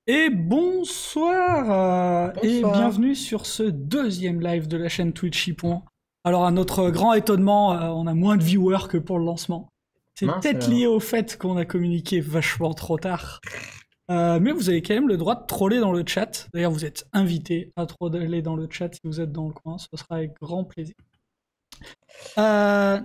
Et bonsoir et Bonsoir. bienvenue sur ce deuxième live de la chaîne Twitch Ypon. Alors à notre grand étonnement, on a moins de viewers que pour le lancement. C'est Mince peut-être lié alors. au fait qu'on a communiqué vachement trop tard. Mais vous avez quand même le droit de troller dans le chat. D'ailleurs, vous êtes invité à troller dans le chat si vous êtes dans le coin. Ce sera avec grand plaisir. Euh,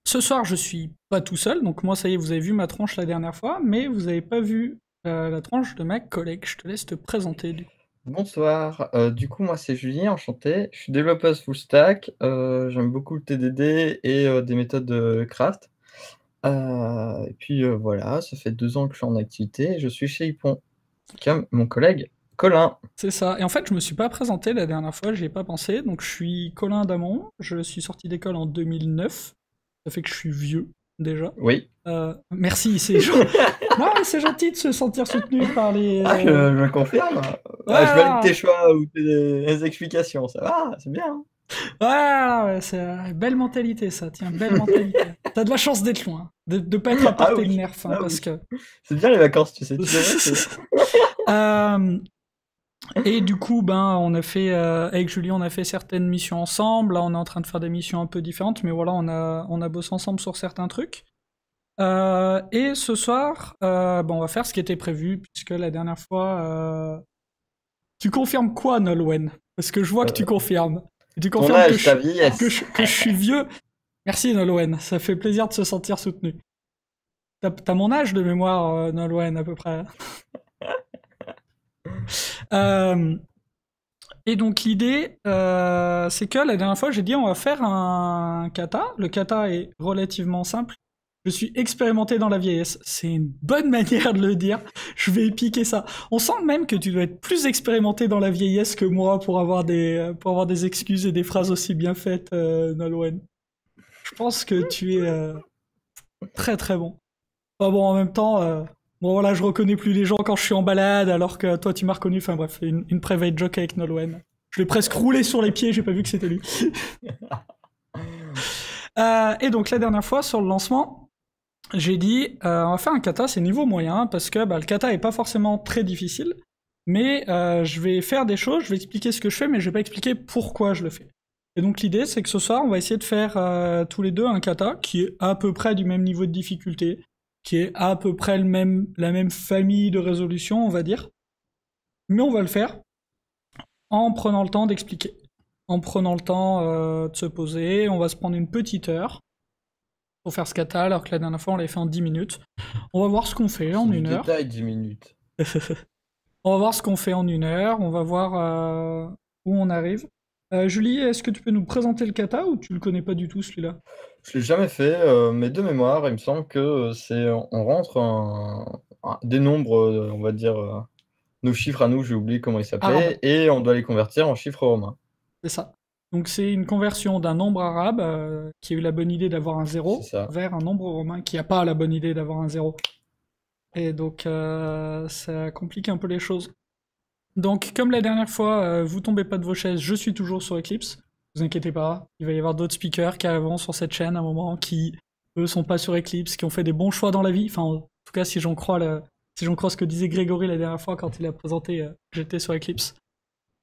Ce soir, je suis pas tout seul. Donc moi, ça y est, vous avez vu ma tronche la dernière fois, mais vous avez pas vu la tronche de ma collègue. Je te laisse te présenter du coup. Bonsoir. Du coup, moi, c'est Julie, enchanté. Je suis développeuse full stack. J'aime beaucoup le TDD et des méthodes de craft. Et puis voilà, ça fait 2 ans que je suis en activité. Je suis chez Ypon, comme mon collègue Colin. C'est ça. Et en fait, je me suis pas présenté la dernière fois, j'y ai pas pensé. Donc, je suis Colin Damon. Je suis sorti d'école en 2009. Ça fait que je suis vieux, déjà. Oui. Merci, c'est non, mais c'est gentil de se sentir soutenu par les. Ah, je confirme. Ah, je valide tes Voilà, choix ou tes explications. Ça va, c'est bien, hein. voilà, ouais, c'est belle mentalité, ça. Tiens, belle mentalité. T'as de la chance d'être loin, de pas être à Ah portée de oui, nerf, hein, ah parce oui. que. C'est bien les vacances, tu sais. Tu devrais essayer. Euh, Et du coup, ben, on a fait avec Julie, on a fait certaines missions ensemble. Là, on est en train de faire des missions un peu différentes, mais voilà, on a bossé ensemble sur certains trucs. Et ce soir, ben, on va faire ce qui était prévu, puisque la dernière fois, tu confirmes quoi, Nolwenn? Parce que je vois que tu Euh, confirmes. Tu Ton confirmes âge, ta vieillesse. que je suis vieux. Merci, Nolwenn. Ça fait plaisir de se sentir soutenu. T'as mon âge de mémoire, Nolwenn, à peu près. Euh, Et donc l'idée, c'est que la dernière fois, j'ai dit on va faire un kata. Le kata est relativement simple. Je suis expérimenté dans la vieillesse. C'est une bonne manière de le dire. Je vais piquer ça. On sent même que tu dois être plus expérimenté dans la vieillesse que moi pour avoir des excuses et des phrases aussi bien faites, Nolwenn. Je pense que tu es très très bon. Enfin bon, en même temps, bon voilà, je reconnais plus les gens quand je suis en balade, alors que toi tu m'as reconnu. Enfin bref, une private joke avec Nolwenn. Je l'ai presque roulé sur les pieds, j'ai pas vu que c'était lui. Et donc la dernière fois sur le lancement, j'ai dit on va faire un kata, c'est niveau moyen parce que bah, le kata est pas forcément très difficile, mais je vais faire des choses, je vais expliquer ce que je fais, mais je vais pas expliquer pourquoi je le fais. Et donc l'idée c'est que ce soir on va essayer de faire tous les deux un kata qui est à peu près du même niveau de difficulté, qui est à peu près la même famille de résolution on va dire, mais on va le faire en prenant le temps d'expliquer, en prenant le temps de se poser, on va se prendre une petite heure pour faire ce kata, alors que la dernière fois on l'avait fait en 10 minutes. On va voir ce qu'on fait C'est en du une heure. détail, 10 minutes. On va voir ce qu'on fait en une heure, on va voir où on arrive. Julie, est-ce que tu peux nous présenter le kata ou tu le connais pas du tout celui-là? Je l'ai jamais fait, mais de mémoire, il me semble que on rentre des nombres, on va dire, nos chiffres à nous, j'ai oublié comment ils Arabe, s'appelaient, et on doit les convertir en chiffres romains. c'est ça. Donc c'est une conversion d'un nombre arabe qui a eu la bonne idée d'avoir un C'est zéro ça. vers un nombre romain qui n'a pas la bonne idée d'avoir un zéro. Et donc ça complique un peu les choses. Donc, comme la dernière fois, vous tombez pas de vos chaises, je suis toujours sur Eclipse. Vous inquiétez pas, il va y avoir d'autres speakers qui arriveront sur cette chaîne à un moment qui, eux, sont pas sur Eclipse, qui ont fait des bons choix dans la vie. Enfin, en tout cas, si j'en crois ce que disait Grégory la dernière fois quand il a présenté j'étais sur Eclipse.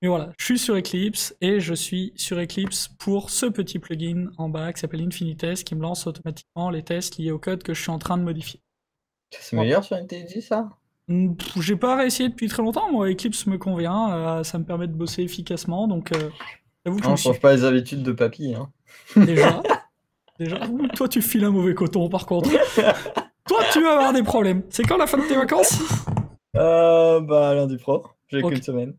Mais voilà, je suis sur Eclipse et je suis sur Eclipse pour ce petit plugin en bas qui s'appelle Infinitest qui me lance automatiquement les tests liés au code que je suis en train de modifier. C'est Voilà. meilleur sur IntelliJ, ça? J'ai pas réessayé depuis très longtemps, moi Eclipse me convient, ça me permet de bosser efficacement, donc j'avoue que je me On suis change pas les habitudes de papy, hein. déjà, déjà, ouh, toi tu files un mauvais coton par contre. Toi tu vas avoir des problèmes. C'est quand la fin de tes vacances? Bah, lundi pro, j'ai Ok. qu'une semaine.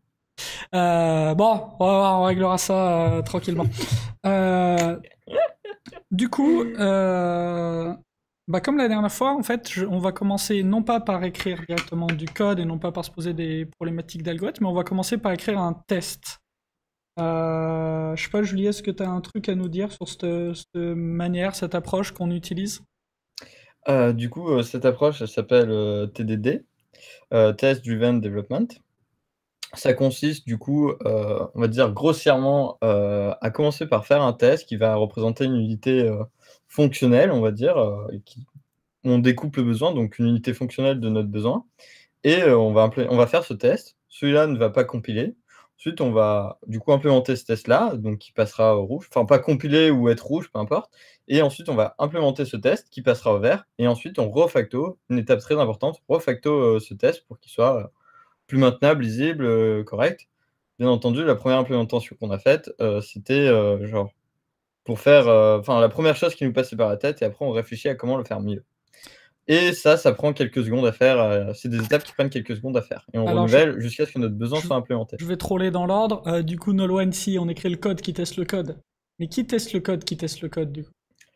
Bon, on va voir, on réglera ça tranquillement. Euh, du coup, bah comme la dernière fois, en fait, on va commencer non pas par écrire directement du code et non pas par se poser des problématiques d'algorithme, mais on va commencer par écrire un test. Je sais pas, Julie, est-ce que tu as un truc à nous dire sur cette manière, cette approche qu'on utilise? Du coup, cette approche, elle s'appelle TDD, Test Driven Development. Ça consiste du coup, on va dire grossièrement, à commencer par faire un test qui va représenter une unité, fonctionnelle, on va dire, et qui on découpe le besoin, donc une unité fonctionnelle de notre besoin. et on va faire ce test. Celui-là ne va pas compiler. Ensuite, on va du coup implémenter ce test-là, donc qui passera au rouge, enfin pas compiler ou être rouge, peu importe. Et ensuite, on va implémenter ce test qui passera au vert. Et ensuite, on refacto, une étape très importante, refacto ce test pour qu'il soit plus maintenable, lisible, correct. Bien entendu, la première implémentation qu'on a faite, c'était genre pour faire, enfin la première chose qui nous passait par la tête, et après on réfléchit à comment le faire mieux. Et ça prend quelques secondes à faire, c'est des étapes qui prennent quelques secondes à faire et on Alors, renouvelle jusqu'à ce que notre besoin je, soit implémenté. je vais troller dans l'ordre. Du coup, Nolwenn, si on écrit le code qui teste le code. Mais qui teste le code qui teste le code, du coup?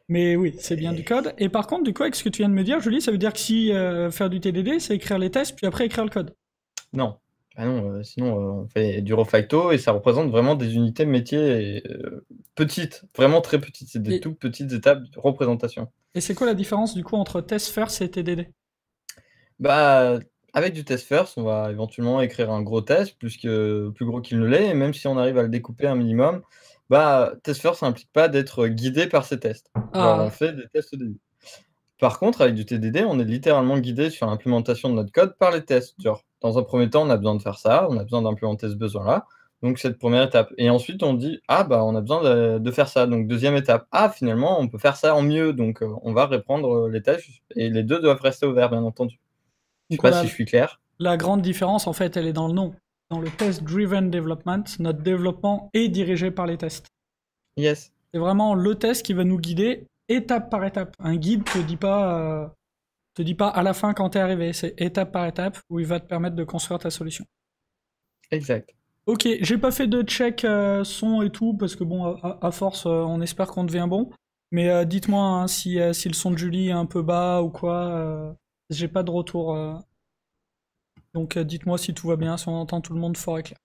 Mais oui, c'est bien du code. Et par contre, du coup, avec ce que tu viens de me dire, Julie, ça veut dire que si faire du TDD, c'est écrire les tests, puis après écrire le code. Non, ah non, sinon, on fait du refacto et ça représente vraiment des unités métiers, petites, vraiment très petites. C'est des Et, toutes petites étapes de représentation. et c'est quoi la différence, du coup, entre test first et TDD? Bah, avec du test first, on va éventuellement écrire un gros test plus gros qu'il ne l'est, et même si on arrive à le découper un minimum, bah, test first, ça implique pas d'être guidé par ces tests. Genre, on Ah, fait des tests au début. Par contre, avec du TDD, on est littéralement guidé sur l'implémentation de notre code par les tests. Genre, dans un premier temps, on a besoin de faire ça, on a besoin d'implémenter ce besoin-là, donc cette première étape. Et ensuite, on dit: «Ah bah, on a besoin de faire ça», donc deuxième étape: «Ah finalement, on peut faire ça en mieux», donc on va reprendre, les tests et les 2 doivent rester ouverts, bien entendu. Je sais donc pas si je voilà, suis clair? la grande différence, en fait, elle est dans le nom. Dans le test-driven development, notre développement est dirigé par les tests. Yes. C'est vraiment le test qui va nous guider étape par étape. Un guide te dit pas à la fin quand t'es arrivé, c'est étape par étape où il va te permettre de construire ta solution. Exact. Ok, j'ai pas fait de check son et tout parce que bon, à force, on espère qu'on devient bon. Mais dites-moi hein, si le son de Julie est un peu bas ou quoi. J'ai pas de retour. Donc dites-moi si tout va bien, si on entend tout le monde fort et clair.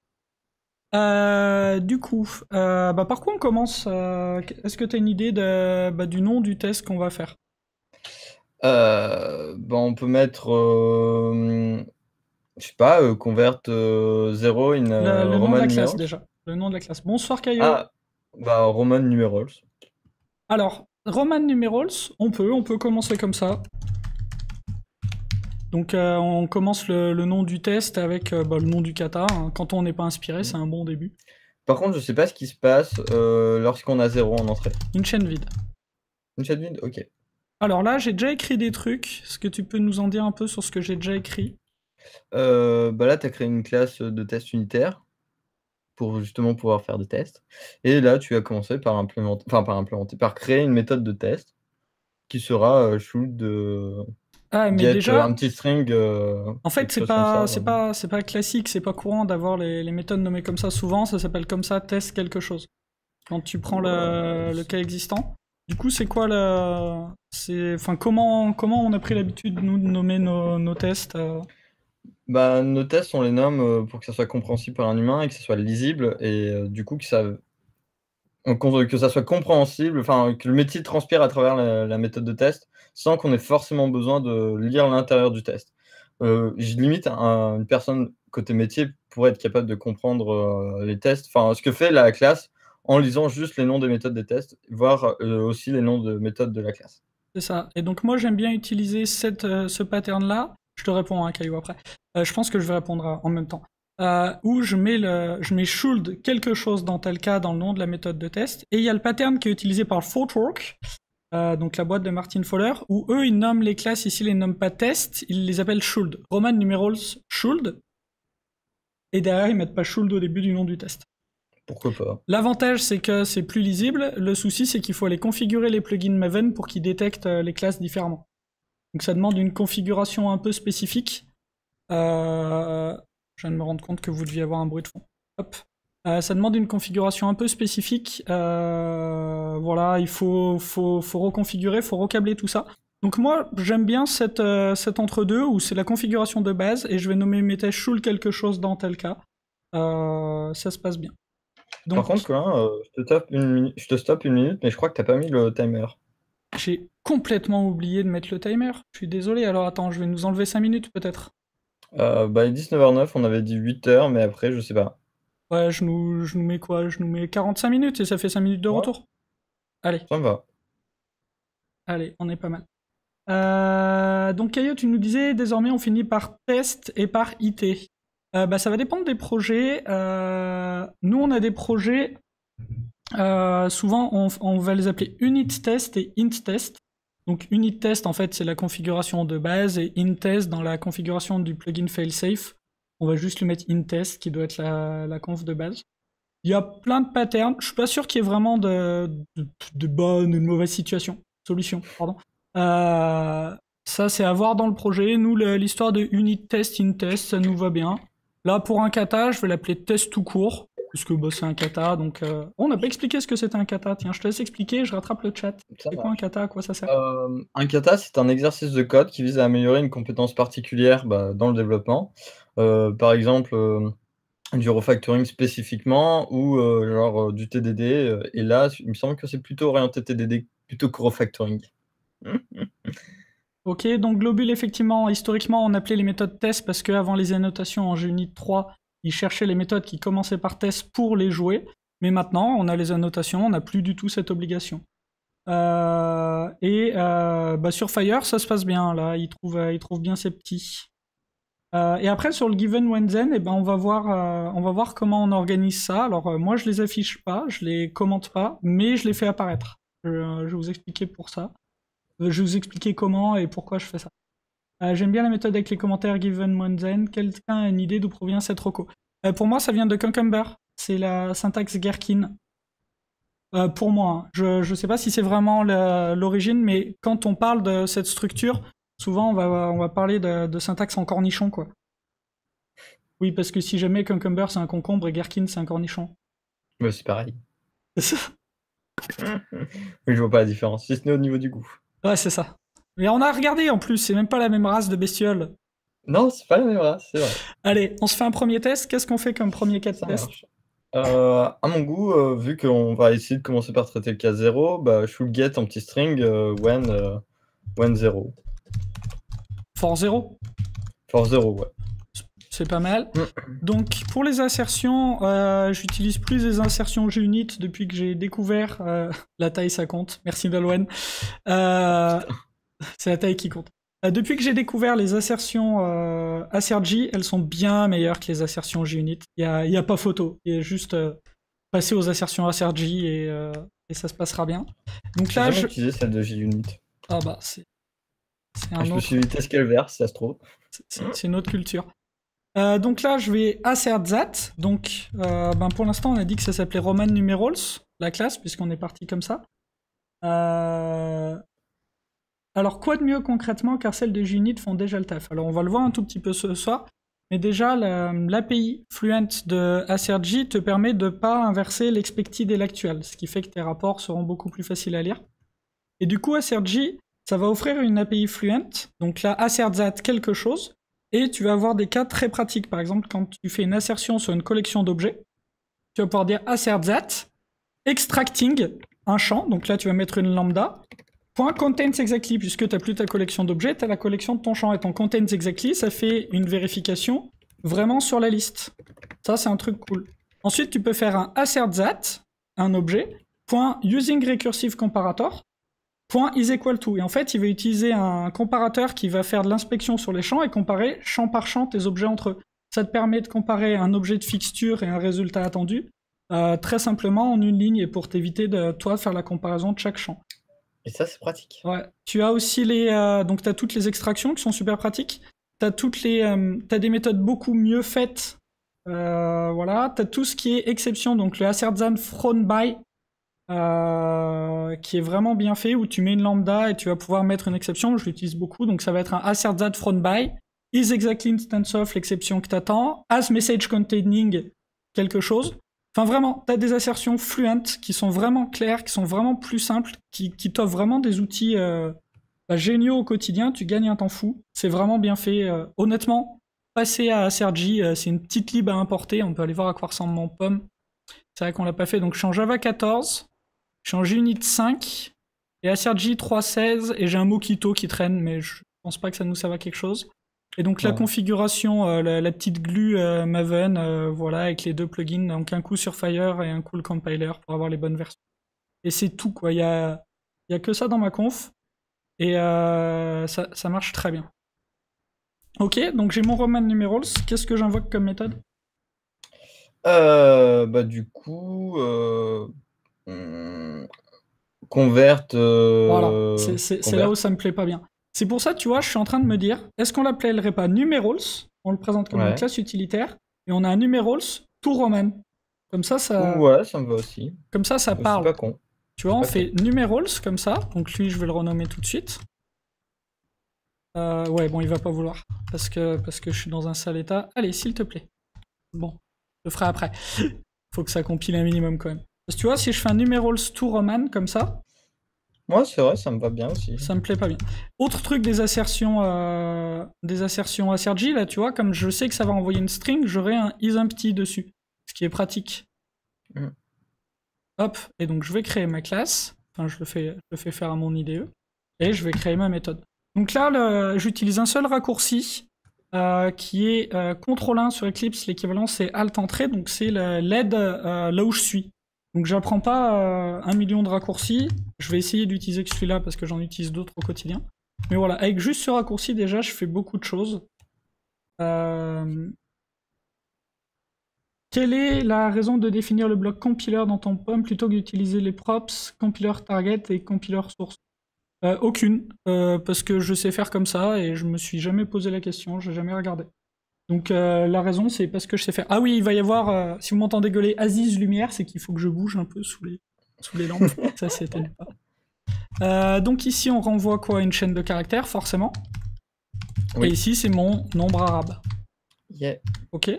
Du coup, bah, par quoi on commence est-ce que tu as une idée du nom du test qu'on va faire? Bah, on peut mettre, je sais pas, convert, 0 in, Le nom de Roman la classe numerals. déjà. Le nom de la classe. Bonsoir Caillot. Ah, bah, Roman numerals. Alors, Roman numerals, on peut commencer comme ça. Donc on commence le nom du test avec le nom du kata, hein. Quand on n'est pas inspiré, c'est un bon début. Par contre, je sais pas ce qui se passe, lorsqu'on a 0 en entrée. Une chaîne vide. Une chat vide? OK. Alors là, j'ai déjà écrit des trucs. Est-ce que tu peux nous en dire un peu sur ce que j'ai déjà écrit? Bah, là, tu as créé une classe, de test unitaire pour justement pouvoir faire des tests, et là, tu as commencé par créer une méthode de test qui sera, should, Ah, mais get, déjà, un petit string, en fait, quelque chose comme ça, c'est pas classique, c'est pas courant d'avoir les méthodes nommées comme ça. Souvent, ça s'appelle comme ça, test quelque chose. Quand tu prends Ouais, le cas existant. Du coup, c'est quoi enfin, comment on a pris l'habitude, nous, de nommer nos tests bah, nos tests, on les nomme, pour que ça soit compréhensible par un humain et que ça soit lisible, et du coup que ça soit compréhensible, enfin, que le métier transpire à travers la méthode de test, sans qu'on ait forcément besoin de lire l'intérieur du test. Je limite une personne côté métier pourrait être capable de comprendre, les tests, enfin, ce que fait la classe en lisant juste les noms des méthodes des tests, voire, aussi les noms de méthodes de la classe. C'est ça. Et donc moi j'aime bien utiliser ce pattern-là. Je te réponds à Caillou après. Je pense que je vais répondre en même temps. Où je mets should quelque chose dans tel cas dans le nom de la méthode de test. Et il y a le pattern qui est utilisé par Thoughtwork, donc la boîte de Martin Fowler, où eux ils nomment les classes ici, ils les nomment pas test, ils les appellent should. Roman numerals should. Et derrière ils mettent pas should au début du nom du test. Pourquoi pas? L'avantage, c'est que c'est plus lisible. Le souci, c'est qu'il faut aller configurer les plugins Maven pour qu'ils détectent les classes différemment. Donc ça demande une configuration un peu spécifique. Je viens de me rendre compte que vous deviez avoir un bruit de fond. Hop. Ça demande une configuration un peu spécifique. Voilà, il faut reconfigurer, faut recabler tout ça. Donc moi, j'aime bien cet entre-deux où c'est la configuration de base et je vais nommer mes tests should quelque chose dans tel cas. Ça se passe bien. Par Donc contre, Colin, je te stoppe 1 minute, mais je crois que tu as pas mis le timer. j'ai complètement oublié de mettre le timer. Je suis désolé. Alors attends, je vais nous enlever 5 minutes peut-être. Bah, il est 19h09, on avait dit 8h, mais après, je sais pas. Ouais, je nous mets quoi? Je nous mets 45 minutes et ça fait 5 minutes de Ouais, retour. Allez, ça me va. allez, on est pas mal. Donc Caillot, tu nous disais, désormais on finit par test et par IT. Bah, ça va dépendre des projets. Nous, on a des projets, souvent on va les appeler unit test et int test. Donc unit test, en fait, c'est la configuration de base, et int test dans la configuration du plugin failsafe. On va juste lui mettre int test, qui doit être la conf de base. Il y a plein de patterns. Je suis pas sûr qu'il y ait vraiment de bonnes ou de mauvaises solutions. Pardon. Ça, c'est à voir dans le projet. Nous, l'histoire de unit test, in test, ça nous va bien. Là, pour un kata, je vais l'appeler test tout court, puisque bah, c'est un kata. Donc, on n'a pas expliqué ce que c'était un kata. Tiens, je te laisse expliquer, je rattrape le chat. C'est quoi un kata? À quoi ça sert? Un kata, c'est un exercice de code qui vise à améliorer une compétence particulière dans le développement. Par exemple, du refactoring spécifiquement ou genre du TDD. Et là, il me semble que c'est plutôt orienté TDD plutôt que refactoring. Ok, donc Globule, effectivement, historiquement, on appelait les méthodes test parce qu'avant les annotations en GUnit 3, ils cherchaient les méthodes qui commençaient par test pour les jouer. Mais maintenant, on a les annotations, on n'a plus du tout cette obligation. Bah, sur Fire, ça se passe bien, là, il trouve bien ses petits. Et après, sur le given when then, eh ben, on va voir comment on organise ça. Alors, moi, je les affiche pas, je les commente pas, mais je les fais apparaître. Je vais vous expliquer pour ça. Je vais vous expliquer comment et pourquoi je fais ça. J'aime bien la méthode avec les commentaires given when then. Quelqu'un a une idée d'où provient cette reco? Pour moi, ça vient de Cucumber. C'est la syntaxe Gherkin. Pour moi, hein. Je sais pas si c'est vraiment l'origine, mais quand on parle de cette structure, souvent on va parler de syntaxe en cornichon, quoi. Oui, parce que si jamais Cucumber c'est un concombre et Gherkin c'est un cornichon. Ouais, c'est pareil. C'est ça. Oui, je vois pas la différence, si ce n'est au niveau du goût. Ouais, c'est ça. Mais on a regardé en plus, c'est même pas la même race de bestiole. Non, c'est pas la même race, c'est vrai. Allez, on se fait un premier test. Qu'est-ce qu'on fait comme premier cas de Ça test? marche. À mon goût, vu qu'on va essayer de commencer par traiter le cas 0, bah, je should get en petit string when 0. For 0. For 0, ouais. C'est pas mal. Donc, pour les insertions, j'utilise plus les insertions GUnit depuis que j'ai découvert la taille, ça compte. Merci Nolwenn. C'est la taille qui compte. Depuis que j'ai découvert les assertions Assertj, elles sont bien meilleures que les assertions GUnit. Il y a pas photo. Il y a juste passer aux assertions Assertj et ça se passera bien. Donc là, j'ai jamais utilisé celle de JUnit. Ah bah, c'est un je autre... me suis dit quel vert, si ça se trouve. C'est une autre culture. Donc là, je vais assert that. Donc, pour l'instant, on a dit que ça s'appelait Roman Numerals, la classe, puisqu'on est parti comme ça. Alors, quoi de mieux concrètement, car celles de JUnit font déjà le taf. Alors, on va le voir un tout petit peu ce soir. Mais déjà, l'API Fluent de Assertj te permet de ne pas inverser l'expected et l'actual, ce qui fait que tes rapports seront beaucoup plus faciles à lire. Et du coup, Assertj, ça va offrir une API Fluent. Donc là, assert that quelque chose. Et tu vas avoir des cas très pratiques. Par exemple, quand tu fais une assertion sur une collection d'objets, tu vas pouvoir dire assert that, extracting un champ. Donc là, tu vas mettre une lambda. Point contains exactly, puisque tu n'as plus ta collection d'objets, tu as la collection de ton champ. Et ton contains exactly, ça fait une vérification vraiment sur la liste. Ça, c'est un truc cool. Ensuite, tu peux faire un assert that, un objet, point using recursive comparator, point is equal to. Et en fait, il va utiliser un comparateur qui va faire de l'inspection sur les champs et comparer champ par champ tes objets entre eux. Ça te permet de comparer un objet de fixture et un résultat attendu très simplement en une ligne et pour t'éviter de toi faire la comparaison de chaque champ. Et ça, c'est pratique. Ouais. Tu as aussi donc tu as toutes les extractions qui sont super pratiques. Tu as t'as des méthodes beaucoup mieux faites. Voilà. Tu as tout ce qui est exception, donc le assert that from by. Qui est vraiment bien fait, où tu mets une lambda et tu vas pouvoir mettre une exception. Je l'utilise beaucoup, donc ça va être un assert that from by, is exactly instance of l'exception que t'attends, as message containing quelque chose. Enfin vraiment, t'as des assertions fluent qui sont vraiment claires, qui sont vraiment plus simples, qui t'offrent vraiment des outils géniaux au quotidien. Tu gagnes un temps fou. C'est vraiment bien fait. Honnêtement, passer à Assertj, c'est une petite lib à importer. On peut aller voir à quoi ressemble mon pomme. C'est vrai qu'on l'a pas fait. Donc je suis en Java 14. Je suis en JUnit 5 et Assertj 3.16 et j'ai un Mockito qui traîne, mais je pense pas que ça nous serve à quelque chose. Et donc la configuration, la petite glue Maven, voilà, avec les deux plugins, donc un coup sur Fire et un coup le compiler pour avoir les bonnes versions. Et c'est tout, quoi. Il y a que ça dans ma conf. Et ça marche très bien. Ok, donc j'ai mon Roman numerals. Qu'est-ce que j'invoque comme méthode? Bah, du coup, convert. Voilà, c'est là où ça me plaît pas bien. C'est pour ça, tu vois, je suis en train de me dire, est-ce qu'on l'appellerait pas numerals? On le présente comme une classe utilitaire, et on a un numerals to Roman. Comme ça, Ouais, ça me va aussi. Comme ça parle. C'est pas con. Tu vois, on fait numerals comme ça. Donc lui, je vais le renommer tout de suite. Ouais, bon, il va pas vouloir. Parce que je suis dans un sale état. Allez, s'il te plaît. Bon, je le ferai après. Faut que ça compile un minimum quand même. Parce que tu vois, si je fais un numerals to Roman comme ça... Ouais, c'est vrai, ça me va bien aussi. Ça me plaît pas bien. Autre truc des assertions ASRG, là, tu vois, comme je sais que ça va envoyer une string, j'aurai un isEmpty dessus. Ce qui est pratique. Hop, et donc je vais créer ma classe. Enfin, je le fais faire à mon IDE. Et je vais créer ma méthode. Donc là, j'utilise un seul raccourci qui est CTRL-1 sur Eclipse. L'équivalent, c'est Alt-Entrée. Donc c'est l'aide là où je suis. Donc j'apprends pas 1 million de raccourcis. Je vais essayer d'utiliser que celui-là parce que j'en utilise d'autres au quotidien. Mais voilà, avec juste ce raccourci, déjà, je fais beaucoup de choses. Quelle est la raison de définir le bloc compiler dans ton POM plutôt que d'utiliser les props, compiler target et compiler source? Aucune, parce que je sais faire comme ça et je me suis jamais posé la question, j'ai jamais regardé. Donc la raison c'est parce que je sais faire. Ah oui, il va y avoir, si vous m'entendez gueuler Aziz Lumière, c'est qu'il faut que je bouge un peu sous les lampes, ça s'étonne pas. Donc ici on renvoie quoi? Une chaîne de caractères, forcément. Oui. Et ici c'est mon nombre arabe. Yeah. Ok.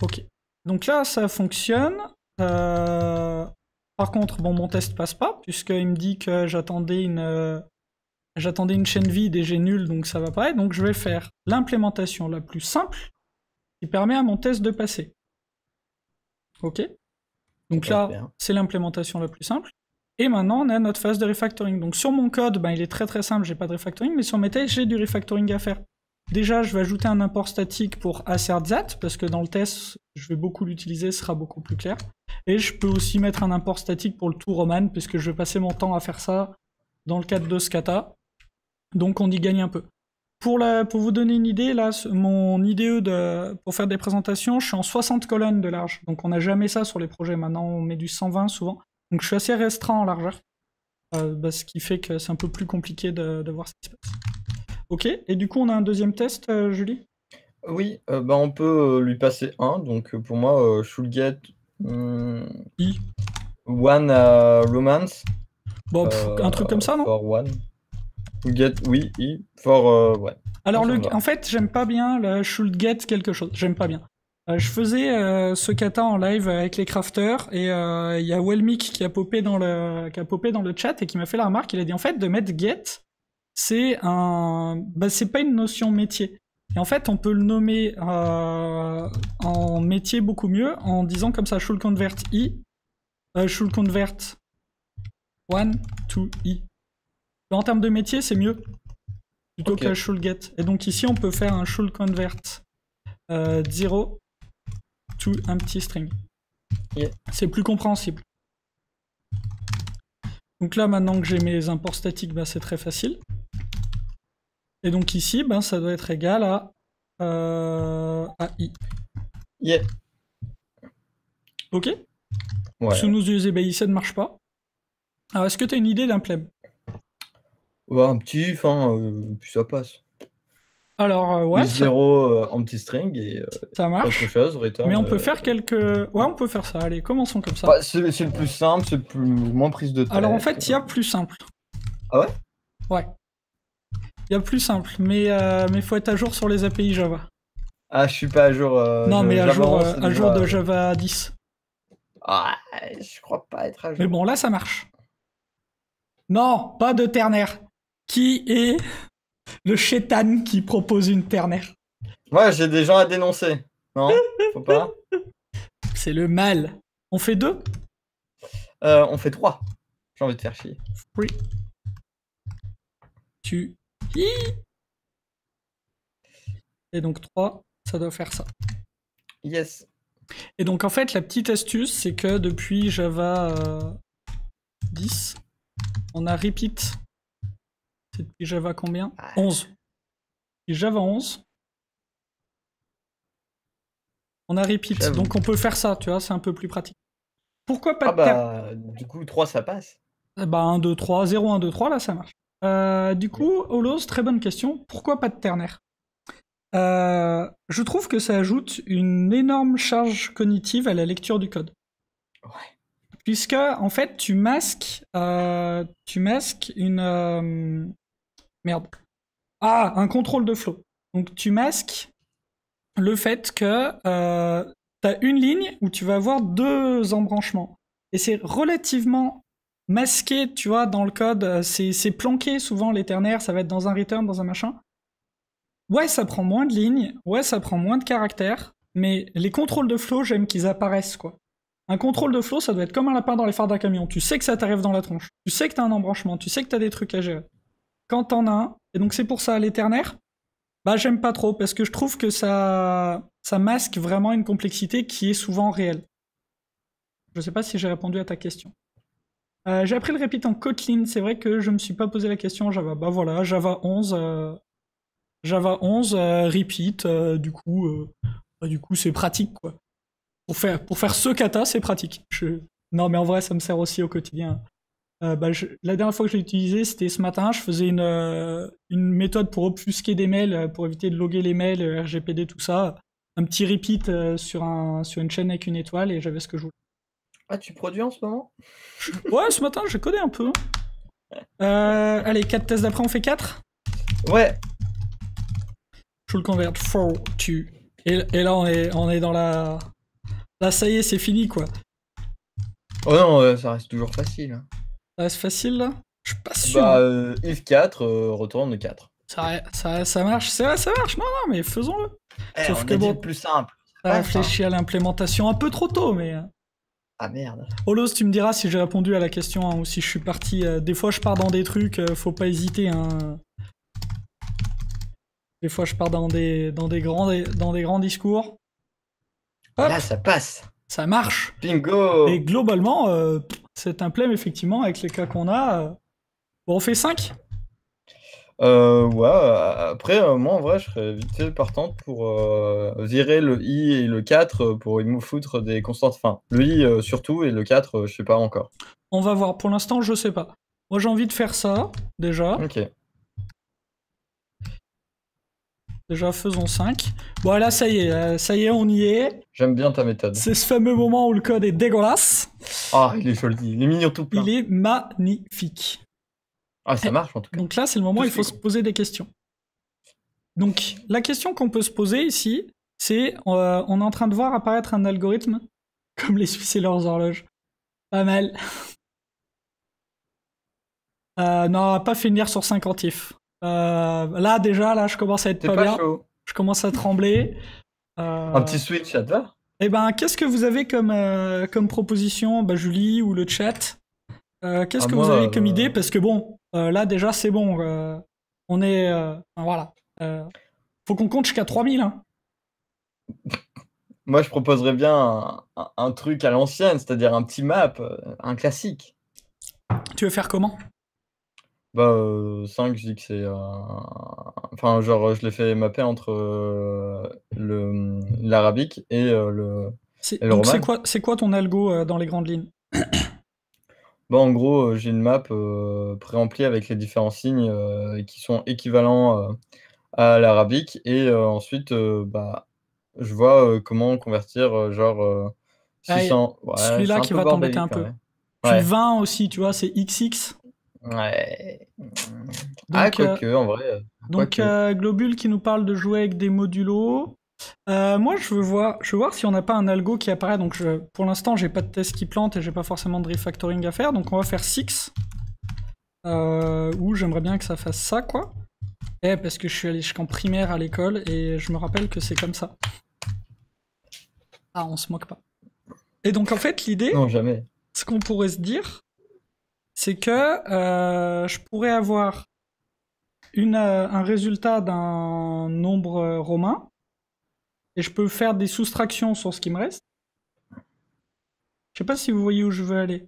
Ok. Donc là ça fonctionne. Par contre, bon, mon test passe pas, puisqu'il me dit que j'attendais une chaîne vide et j'ai nul, donc ça va pas. Et donc je vais faire l'implémentation la plus simple qui permet à mon test de passer. Ok. Donc là, c'est l'implémentation la plus simple. Et maintenant, on a notre phase de refactoring. Donc sur mon code, ben, il est très très simple, j'ai pas de refactoring, mais sur mes tests, j'ai du refactoring à faire. Déjà, je vais ajouter un import statique pour assertzat, parce que dans le test, je vais beaucoup l'utiliser, ce sera beaucoup plus clair. Et je peux aussi mettre un import statique pour le toRoman, puisque je vais passer mon temps à faire ça dans le cadre de Scata. Donc on y gagne un peu. Pour vous donner une idée, là, mon IDE pour faire des présentations, je suis en 60 colonnes de large. Donc on n'a jamais ça sur les projets. Maintenant, on met du 120 souvent. Donc je suis assez restreint en largeur. Ce qui fait que c'est un peu plus compliqué de voir ce qui se passe. Ok, et du coup, on a un deuxième test, Julie? Oui, bah, on peut lui passer un. Donc pour moi, should get I. One romance. Bon, un truc comme ça, non? For one. Should get, oui, I. For, ouais. Alors, en fait, j'aime pas bien le should get quelque chose. J'aime pas bien. Je faisais ce kata en live avec les crafters et il y a Wellmick qui a popé dans le chat et qui m'a fait la remarque. Il a dit en fait de mettre get, c'est c'est pas une notion métier. Et en fait, on peut le nommer en métier beaucoup mieux en disant comme ça should convert i, should convert one to i. En termes de métier, c'est mieux plutôt que should get. Et donc ici, on peut faire un should convert 0 to empty string. Yeah. C'est plus compréhensible. Donc là, maintenant que j'ai mes imports statiques, bah, c'est très facile. Et donc ici, ben, ça doit être égal à i. Yeah. Ok. Ouais. Sous nos yeux ébahis, ça ne marche pas. Alors, est-ce que tu as une idée d'un pleb? Ouais, un petit, enfin, puis ça passe. Alors, ouais. 0 empty string et ça marche. autre chose, return. Mais on peut faire quelques. Ouais, on peut faire ça. Allez, commençons comme ça. Ouais, c'est le plus simple, c'est le moins prise de tête. Alors, en fait, il y a plus simple. Ah ouais? Ouais. Il y a plus simple, mais faut être à jour sur les API Java. Ah, je suis pas à jour. Non, mais à jour de Java 10. Ah, je crois pas être à jour. Mais bon, là, ça marche. Non, pas de ternaire. Qui est le chétan qui propose une ternaire? Ouais, j'ai des gens à dénoncer. Non? Faut pas? C'est le mal. On fait 2? On fait 3. J'ai envie de faire chier. Oui. Et donc 3, ça doit faire ça. Yes. Et donc en fait, la petite astuce, c'est que depuis Java 10, on a repeat C'est depuis Java combien? Ah, 11. Depuis Java 11. On a repeat, j'avoue. donc on peut faire ça, tu vois, c'est un peu plus pratique. Pourquoi pas Ah de terre? bah, du coup, 3 ça passe. Bah 1, 2, 3, 0, 1, 2, 3, là ça marche. Du coup, Holos, très bonne question. Pourquoi pas de ternaire? Je trouve que ça ajoute une énorme charge cognitive à la lecture du code. Ouais. Puisque, en fait, tu masques une... merde. Ah, un contrôle de flow. Donc tu masques le fait que tu as une ligne où tu vas avoir deux embranchements. Et c'est relativement masqué, tu vois, dans le code. C'est planqué souvent, les ternaires, ça va être dans un return, dans un machin. Ouais, ça prend moins de lignes, ouais, ça prend moins de caractères, mais les contrôles de flow, j'aime qu'ils apparaissent, quoi. Un contrôle de flow, ça doit être comme un lapin dans les phares d'un camion. Tu sais que ça t'arrive dans la tronche. Tu sais que t'as un embranchement. Tu sais que t'as des trucs à gérer. Quand t'en as un, et donc c'est pour ça, les ternaires, bah j'aime pas trop, parce que je trouve que ça masque vraiment une complexité qui est souvent réelle. Je sais pas si j'ai répondu à ta question. J'ai appris le repeat en Kotlin, c'est vrai que je me suis pas posé la question en Java. Bah voilà, Java 11, repeat, du coup c'est pratique, quoi. Pour faire ce kata, c'est pratique. Non, mais en vrai, ça me sert aussi au quotidien. La dernière fois que je l'ai utilisé, c'était ce matin. Je faisais une méthode pour obfusquer des mails, pour éviter de loguer les mails, RGPD, tout ça. Un petit repeat sur une chaîne avec une étoile et j'avais ce que je voulais. Ah, tu produis en ce moment? Ouais, ce matin, j'ai codé un peu. Allez, 4 tests d'après, on fait 4. Ouais. Je le convert. 4, 2. Et là, on est dans la. Là, ça y est, c'est fini, quoi. Oh non, ça reste toujours facile, hein. Ça reste facile, là. Je suis pas sûr, Bah, hein. if 4, retourne 4. Ça marche, c'est vrai, ça marche. Non, non, mais faisons-le. Eh, Sauf on que a dit bon, le plus simple. Ça t'as passe, hein. réfléchi à l'implémentation un peu trop tôt, mais. Ah merde. Holos, tu me diras si j'ai répondu à la question, hein, ou si je suis parti. Des fois, je pars dans des trucs, faut pas hésiter, hein. Des fois, je pars dans des grands discours. Hop, Là, ça passe. ça marche. Bingo. Et globalement, c'est un plème, effectivement, avec les cas qu'on a. Bon, on fait 5. Ouais, après, moi, en vrai, je serais vite fait partante pour virer le i et le 4 pour me foutre des constantes. Enfin, le i surtout et le 4, je sais pas encore. On va voir. Pour l'instant, je sais pas. Moi, j'ai envie de faire ça, déjà. Ok. Déjà, faisons 5. Bon, là, ça y est, on y est. J'aime bien ta méthode. C'est ce fameux moment où le code est dégueulasse. Ah, il est joli. Il est mignon tout plein. Il est magnifique. Ah, ça marche en tout cas. Donc là, c'est le moment où il faut se poser des questions. Donc, la question qu'on peut se poser ici, c'est on est en train de voir apparaître un algorithme comme les Suisses et leurs horloges. Pas mal. Non, on va pas finir sur 50 if. Là, déjà, là, je commence à être T'es pas pas bien. chaud. Je commence à trembler. Un petit switch, ça te va? Eh ben, qu'est-ce que vous avez comme proposition, Julie ou le chat? Qu'est-ce Ah, que vous moi, avez comme idée? Parce que bon, là déjà c'est bon. On est, voilà. Faut qu'on compte jusqu'à 3000. Hein. moi, je proposerais bien un truc à l'ancienne, c'est-à-dire un petit map, un classique. Tu veux faire comment? Bah, 5, je dis que c'est enfin, genre, je l'ai fait mapper entre l'arabique et le Donc roman. c'est quoi ton algo dans les grandes lignes? Bah, en gros, j'ai une map pré-remplie avec les différents signes qui sont équivalents à l'arabique et ensuite, bah, je vois comment convertir genre Ah, et 600. Ouais, c'est celui-là un qui peu va t'embêter bordélique un quand peu. même. Puis Ouais. 20 aussi, tu vois, c'est XX. Ouais. Ah, Donc, quoique, en vrai, donc quoique. Globule qui nous parle de jouer avec des modulos. Moi, je veux voir si on n'a pas un algo qui apparaît. Donc, pour l'instant, j'ai pas de test qui plante et j'ai pas forcément de refactoring à faire. Donc, on va faire 6. Où j'aimerais bien que ça fasse ça, quoi. Parce que je suis allé jusqu'en primaire à l'école et je me rappelle que c'est comme ça. Ah, on se moque pas. Et donc, en fait, l'idée, Non, jamais. ce qu'on pourrait se dire, c'est que je pourrais avoir un résultat d'un nombre romain et je peux faire des soustractions sur ce qui me reste. Je sais pas si vous voyez où je veux aller.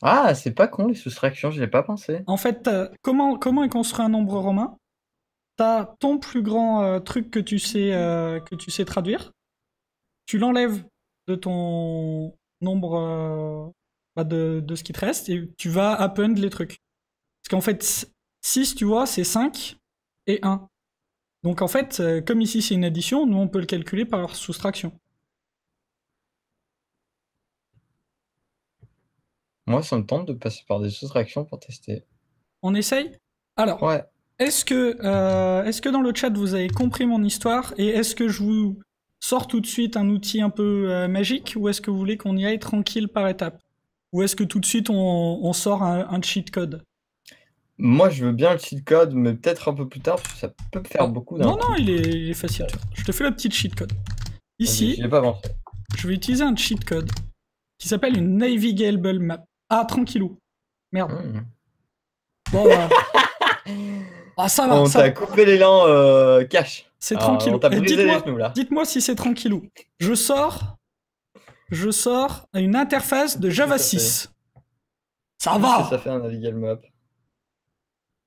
Ah, c'est pas con les soustractions, j'y ai pas pensé. En fait, comment est construit un nombre romain? T'as ton plus grand truc que tu sais traduire. Tu l'enlèves de ton nombre bah, de ce qui te reste et tu vas append les trucs. Parce qu'en fait, 6, tu vois, c'est 5 et 1. Donc en fait, comme ici c'est une addition, nous on peut le calculer par soustraction. Moi, ça me tente de passer par des soustractions pour tester. On essaye? Alors, Ouais. est-ce que dans le chat vous avez compris mon histoire et est-ce que je vous sors tout de suite un outil un peu magique ou est-ce que vous voulez qu'on y aille tranquille par étapes? Ou est-ce que tout de suite on sort un cheat code? Moi, je veux bien le cheat code, mais peut-être un peu plus tard, parce que ça peut me faire beaucoup d'un Non, coup. non, il est facile. Je te fais le petit cheat code. Vas-y, j'y Ici, ai pas pensé. je vais utiliser un cheat code qui s'appelle une navigable map. Ah, tranquillou. Merde. Hmm. Bon, bah. Ah, ça va, On ça t'a va. coupé l'élan cash. C'est Alors, on tranquillou. t'a Et brisé les genoux là. dites-moi si c'est tranquillou. Je sors une interface de Qu'est-ce que Java ça fait? 6. Ça Qu'est-ce que ça va. fait un navigable map?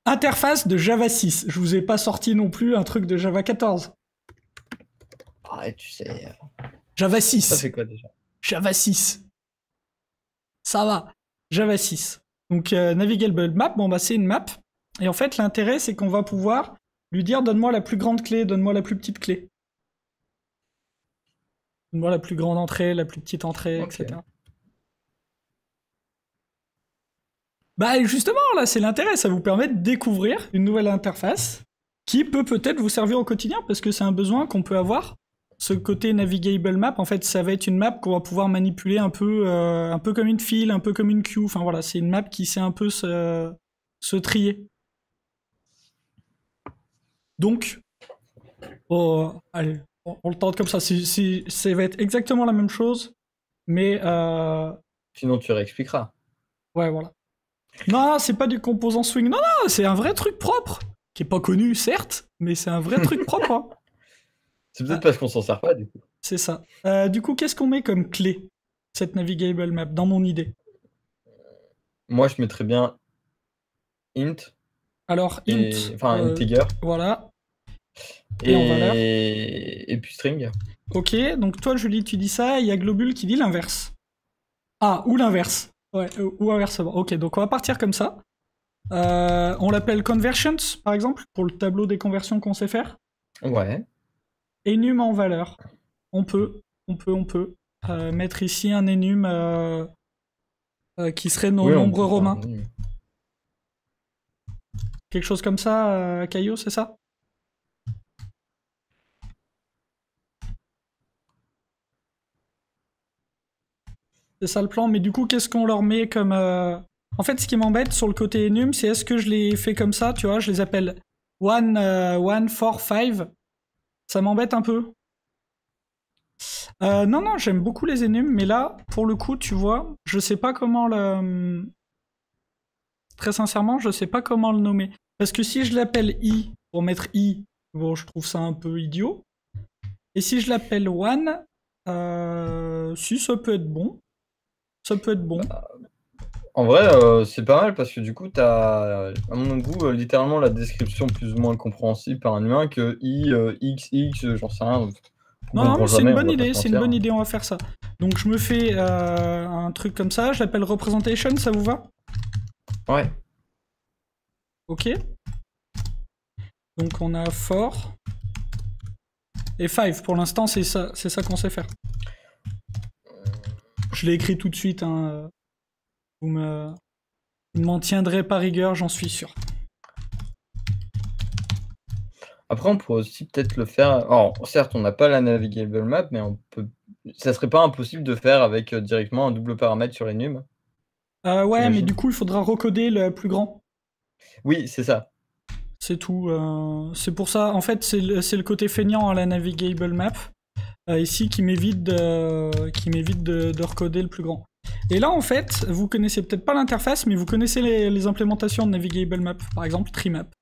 Interface de Java 6. Je vous ai pas sorti non plus un truc de Java 14. Ah, tu sais. Java Ça 6. fait quoi déjà? Java 6. Ça va. Java 6. Donc navigable map, bon bah c'est une map. Et en fait l'intérêt c'est qu'on va pouvoir lui dire donne-moi la plus grande clé, donne-moi la plus petite clé. Donne-moi la plus grande entrée, la plus petite entrée, Ok. etc. Bah justement, là, c'est l'intérêt, ça vous permet de découvrir une nouvelle interface qui peut peut-être vous servir au quotidien parce que c'est un besoin qu'on peut avoir. Ce côté navigable map, en fait, ça va être une map qu'on va pouvoir manipuler un peu comme une file, un peu comme une queue. Enfin voilà, c'est une map qui sait un peu se trier. Donc, oh, allez, on le tente comme ça. Ça va être exactement la même chose, mais Sinon, tu réexpliqueras. ouais, voilà. Non, c'est pas du composant swing. Non, non, c'est un vrai truc propre. Qui est pas connu, certes, mais c'est un vrai truc propre. Hein. C'est peut-être Ah, parce qu'on s'en sert pas du coup. c'est ça. Du coup, qu'est-ce qu'on met comme clé, cette navigable map, dans mon idée? Moi, je mettrais bien int Alors, int, et enfin integer voilà, et en valeur. et puis string. Ok, donc toi, Julie, tu dis ça, il y a Globule qui dit l'inverse. Ah, ou l'inverse. Ouais, ou inversement. Ok, donc on va partir comme ça. On l'appelle conversions, par exemple, pour le tableau des conversions qu'on sait faire. Ouais. Enum en valeur. On peut mettre ici un enum qui serait nos Oui, on nombres peut faire romains. Quelque chose comme ça, Caillot, c'est ça? C'est ça le plan, mais du coup, qu'est-ce qu'on leur met comme... En fait, ce qui m'embête sur le côté enum, c'est est-ce que je les fais comme ça, tu vois, je les appelle 1, 4, 5. Ça m'embête un peu. Non, non, j'aime beaucoup les enums, mais là, pour le coup, tu vois, je sais pas comment le... Très sincèrement, je sais pas comment le nommer. Parce que si je l'appelle i, pour mettre i, bon, je trouve ça un peu idiot. Et si je l'appelle one, si ça peut être bon. Ça peut être bon. En vrai, c'est pas mal parce que du coup, t'as, à mon goût, littéralement la description plus ou moins compréhensible par un humain que i, XX, j'en sais rien. Non, non, mais c'est Jamais, une on bonne va pas idée, se c'est une mentir. bonne idée, on va faire ça. Donc je me fais un truc comme ça, je l'appelle representation, ça vous va? Ouais. Ok. Donc on a for et 5. Pour l'instant, c'est ça qu'on sait faire. Je l'ai écrit tout de suite. Hein. Vous m'en tiendrez par rigueur, j'en suis sûr. Après, on pourrait aussi peut-être le faire. Alors, certes, on n'a pas la navigable map, mais on peut. Ça serait pas impossible de faire avec directement un double paramètre sur enum. Ouais, mais J'imagine. du coup, il faudra recoder le plus grand. Oui, c'est ça. C'est tout. C'est pour ça, en fait, c'est le côté feignant à la navigable map. Ici, qui m'évite de recoder le plus grand. Et là, en fait, vous connaissez peut-être pas l'interface, mais vous connaissez les implémentations de navigable map. Par exemple, trimap.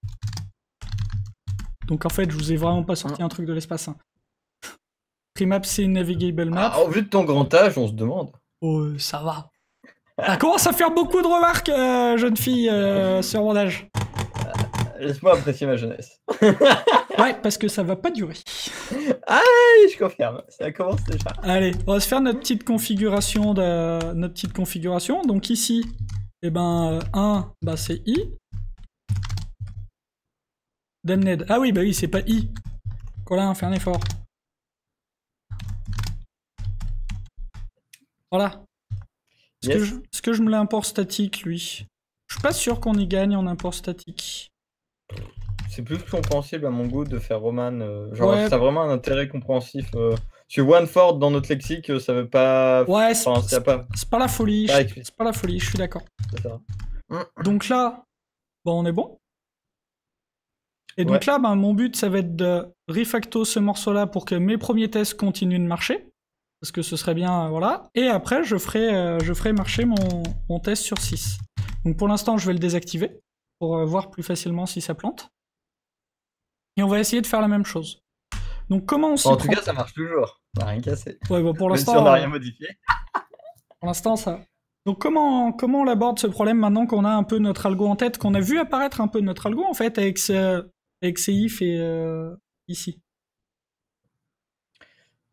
Donc en fait, je vous ai vraiment pas sorti un truc de l'espace. Hein. Trimap, c'est une navigable map. Ah, au vu de ton grand âge, on se demande. Oh, ça va. Ça commence à faire beaucoup de remarques, jeune fille, sur mon âge. Laisse-moi apprécier ma jeunesse. Ouais, parce que ça va pas durer. Ah, je confirme, ça commence déjà. Allez, on va se faire notre petite configuration Donc ici, eh ben, 1, bah c'est I. Damned. Ah oui, bah oui, c'est pas I. Colin, fais un effort. Voilà. Yes. Est-ce que je me l'import statique, lui? Je suis pas sûr qu'on y gagne en import statique. C'est plus compréhensible à mon goût de faire Roman. Genre, Ouais. ça a vraiment un intérêt compréhensif. Sur One-Ford dans notre lexique, ça veut pas. Ouais, Enfin, c'est pas. c'est pas la folie. Pas écrit. C'est pas la folie, je suis d'accord. C'est ça. Donc là, bon, on est bon. Et donc Ouais. là, ben, mon but, ça va être de refacto ce morceau-là pour que mes premiers tests continuent de marcher. Parce que ce serait bien, voilà. Et après, je ferai marcher mon test sur 6. Donc pour l'instant, je vais le désactiver pour voir plus facilement si ça plante. Et on va essayer de faire la même chose. Donc comment on s'y En prend? tout cas, ça marche toujours. On n'a rien cassé. Ouais, bah pour Même si l'instant, on n'a rien modifié. pour l'instant, ça. Donc comment on aborde ce problème maintenant qu'on a un peu notre algo en tête, qu'on a vu apparaître un peu notre algo en fait avec ces if et ici.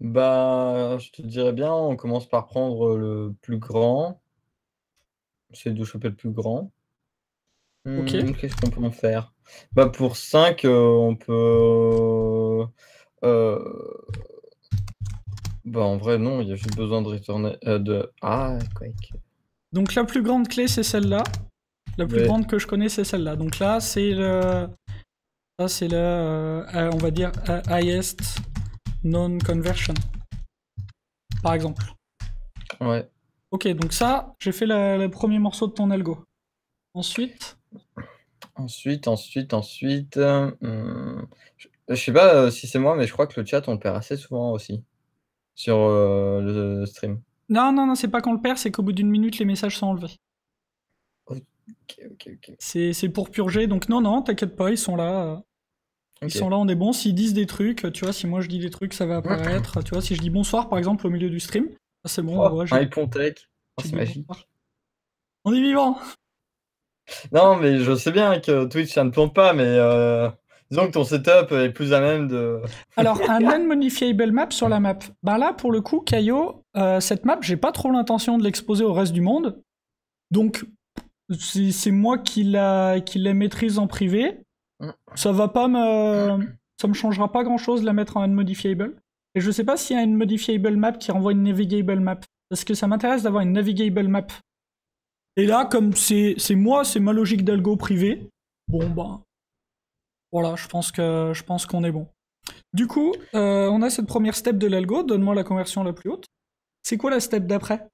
Bah, je te dirais bien, on commence par prendre le plus grand. Essayer de choper le plus grand. Ok. Qu'est-ce qu'on peut en faire? Bah, pour 5, on peut. Bah, en vrai, non, il y a juste besoin de retourner. Ah, Quake. Donc la plus grande clé c'est celle-là. La plus Ouais. grande que je connais c'est celle-là. Donc là c'est le, ça c'est le, on va dire highest non conversion. Par exemple. Ouais. Ok, donc ça j'ai fait le premier morceau de ton algo. Ensuite. Ensuite. Je sais pas si c'est moi, mais je crois que le chat, on le perd assez souvent aussi. Sur le stream. Non, c'est pas qu'on le perd, c'est qu'au bout d'une minute les messages sont enlevés. Ok. C'est pour purger, donc non, t'inquiète pas, ils sont là. Ils sont là, on est bon. S'ils disent des trucs, tu vois, si moi je dis des trucs, ça va apparaître. Tu vois, si je dis bonsoir par exemple au milieu du stream, c'est bon, on voit. Un Hypontech. j'ai C'est dit magique. bonsoir. On est vivant. Non, mais je sais bien que Twitch, ça ne plante pas, mais disons que ton setup est plus à même de. Alors, un non-modifiable map sur la map. Ben là, pour le coup, Caillot, cette map, j'ai pas trop l'intention de l'exposer au reste du monde. Donc, c'est moi qui la maîtrise en privé. Ça va pas me. Ça me changera pas grand chose de la mettre en unmodifiable. Et je sais pas s'il y a une modifiable map qui renvoie une navigable map. Parce que ça m'intéresse d'avoir une navigable map. Et là, comme c'est moi, c'est ma logique d'algo privé. Bon, ben. Voilà, je pense qu'on est bon. Du coup, on a cette première step de l'algo. Donne-moi la conversion la plus haute. C'est quoi la step d'après?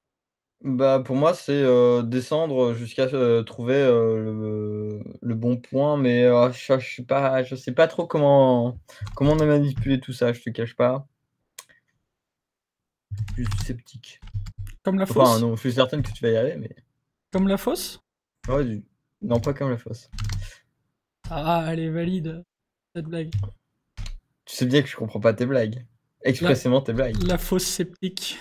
Bah, pour moi, c'est descendre jusqu'à trouver le bon point, mais je sais pas trop comment on a manipulé tout ça, je te cache pas. Je suis sceptique. Comme la Enfin, fosse? non, je suis certaine que tu vas y aller, mais. Comme la fosse? Ouais, non, pas comme la fosse. Ah, elle est valide, cette blague. Tu sais bien que je comprends pas tes blagues. Expressément tes blagues. La fosse sceptique.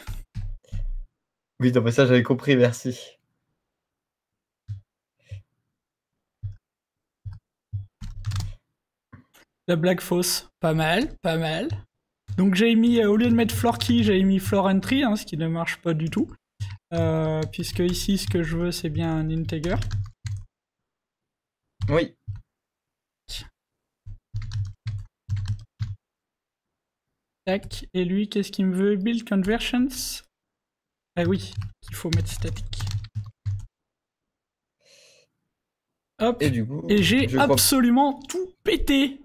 Oui, non, mais ça, j'avais compris, merci. La blague fausse. Pas mal, pas mal. Donc j'ai mis, au lieu de mettre floor key, j'ai mis floor entry, ce qui ne marche pas du tout. Puisque ici, ce que je veux, c'est bien un integer. Oui. Tac. Et lui, qu'est-ce qu'il me veut? Build conversions. Ah oui, il faut mettre statique. Hop. Et du coup, et j'ai absolument tout pété.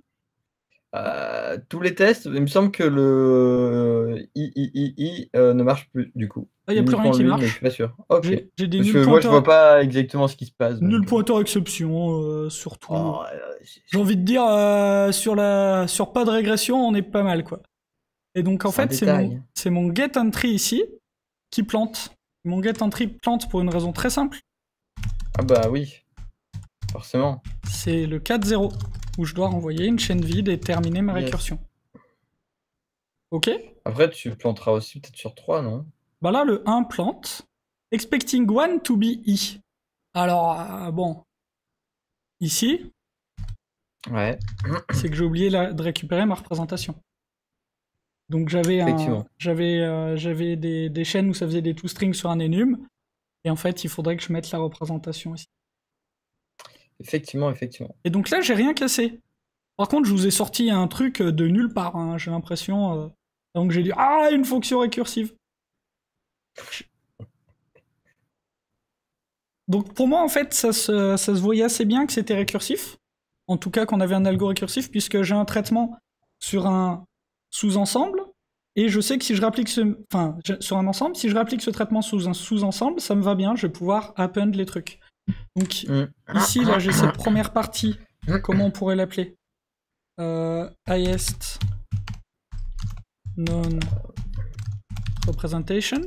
Tous les tests, il me semble que le I ne marche plus du coup. Il n'y a plus rien qui marche. Mais je suis pas sûr. Ok. J'ai des Parce nuls que moi je vois pas exactement ce qui se passe. Nul pointeur exception, surtout. Oh, j'ai envie de dire, sur pas de régression, on est pas mal quoi. Et donc en fait, c'est mon get entry ici qui plante. Mon get entry plante pour une raison très simple. Ah bah oui, forcément. C'est le 4-0 où je dois renvoyer une chaîne vide et terminer ma récursion. Ok. Après, tu planteras aussi peut-être sur 3, non? Bah là, le 1 plante. expecting one to be I. Alors, bon. Ici, Ouais, c'est que j'ai oublié de récupérer ma représentation. Donc j'avais effectivement. des chaînes où ça faisait des toStrings sur un enum. Et en fait, il faudrait que je mette la représentation ici. Effectivement, effectivement. Et donc là, j'ai rien cassé. Par contre, je vous ai sorti un truc de nulle part, hein, j'ai l'impression. Donc j'ai dit, ah, une fonction récursive. Donc pour moi, en fait, ça se voyait assez bien que c'était récursif. En tout cas, qu'on avait un algo récursif, puisque j'ai un traitement sur un sous-ensemble. Et je sais que si je réapplique sur un ensemble, si je réapplique ce traitement sous un sous-ensemble, ça me va bien, je vais pouvoir append les trucs. Donc ici, là, j'ai cette première partie. Comment on pourrait l'appeler highest non representation,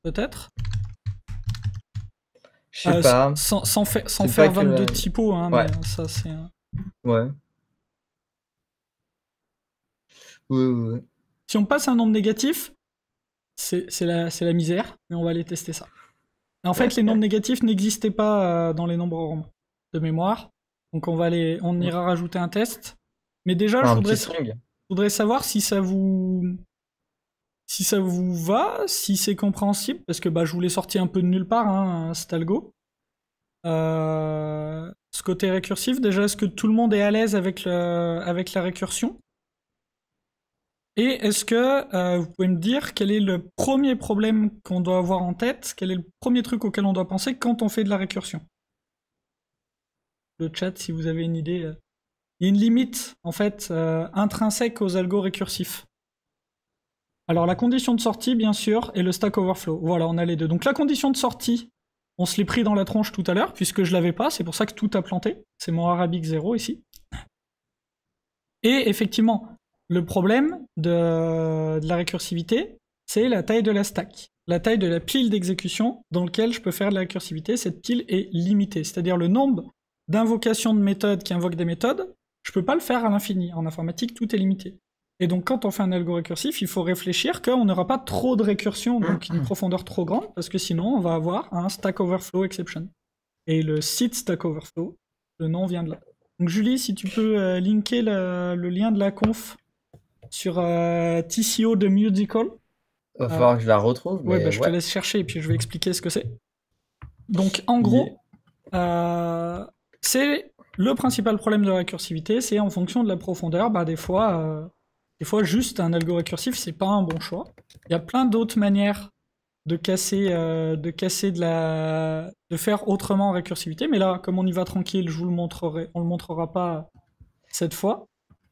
peut-être. Je sais pas. Sans C'est faire pas que 22 typos, hein, Ouais. mais ça c'est. Ouais. Ouais. Si on passe un nombre négatif, c'est la misère, mais on va aller tester ça. Et en fait, les nombres négatifs n'existaient pas dans les nombres ronds de mémoire. Donc on ira rajouter un test. Mais déjà, je voudrais savoir si ça vous va, si c'est compréhensible, parce que je vous l'ai sorti un peu de nulle part, hein, cet algo. Ce côté récursif, déjà, est-ce que tout le monde est à l'aise avec la récursion? Et est-ce que vous pouvez me dire quel est le premier problème qu'on doit avoir en tête? Quel est le premier truc auquel on doit penser quand on fait de la récursion? Le chat, si vous avez une idée. Il y a une limite, en fait, intrinsèque aux algos récursifs. Alors, la condition de sortie, bien sûr, et le Stack Overflow. Voilà, on a les deux. Donc, la condition de sortie, on se l'est pris dans la tronche tout à l'heure, puisque je l'avais pas. C'est pour ça que tout a planté. C'est mon Arabic 0 ici. Et effectivement, le problème de la récursivité, c'est la taille de la stack. La taille de la pile d'exécution dans laquelle je peux faire de la récursivité. Cette pile est limitée. C'est-à-dire le nombre d'invocations de méthodes qui invoquent des méthodes, je peux pas le faire à l'infini. En informatique, tout est limité. Et donc, quand on fait un algo récursif, il faut réfléchir qu'on n'aura pas trop de récursion, donc une profondeur trop grande, parce que sinon, on va avoir un Stack Overflow exception. Et le site Stack Overflow, le nom vient de là. Donc, Julie, si tu peux linker le lien de la conf sur TCO de Musical. Il va falloir que je la retrouve. Ouais, je te laisse chercher et puis je vais expliquer ce que c'est. Donc, en gros, c'est le principal problème de la récursivité, c'est en fonction de la profondeur, des fois, juste un algo récursif, c'est pas un bon choix. Il y a plein d'autres manières de faire autrement en récursivité, mais là, comme on y va tranquille, je vous le montrerai, on le montrera pas cette fois.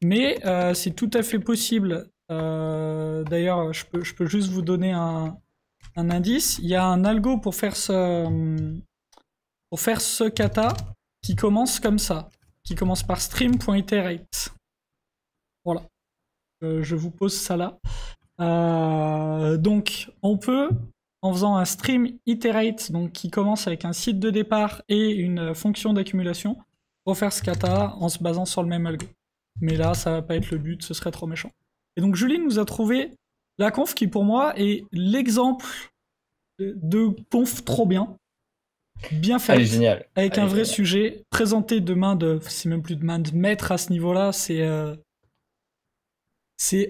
Mais c'est tout à fait possible. D'ailleurs, je peux juste vous donner un indice. Il y a un algo pour faire ce kata qui commence comme ça, qui commence par stream.iterate. Voilà. Je vous pose ça là. Donc, on peut, en faisant un stream iterate, donc qui commence avec un site de départ et une fonction d'accumulation, refaire ce kata en se basant sur le même algo. Mais là, ça va pas être le but, ce serait trop méchant. Et donc, Julie nous a trouvé la conf qui, pour moi, est l'exemple de conf trop bien. Bien faite, génial. avec un vrai sujet, présenté de main de, c'est même plus de main de maître à ce niveau-là, c'est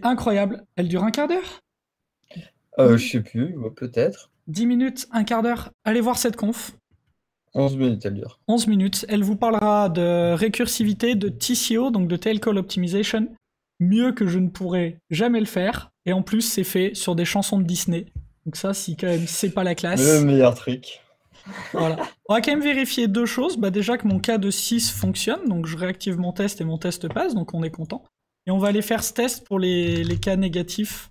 incroyable. Elle dure un quart d'heure Je sais plus, peut-être. 10 minutes, un quart d'heure. Allez voir cette conf. 11 minutes, elle dure. 11 minutes. Elle vous parlera de récursivité, de TCO, donc de Tail Call Optimization, mieux que je ne pourrais jamais le faire. Et en plus, c'est fait sur des chansons de Disney. Donc ça, si quand même c'est pas la classe. Le meilleur truc. Voilà. On va quand même vérifier deux choses. Déjà que mon cas de 6 fonctionne, donc je réactive mon test et mon test passe, donc on est content. Et on va aller faire ce test pour les cas négatifs.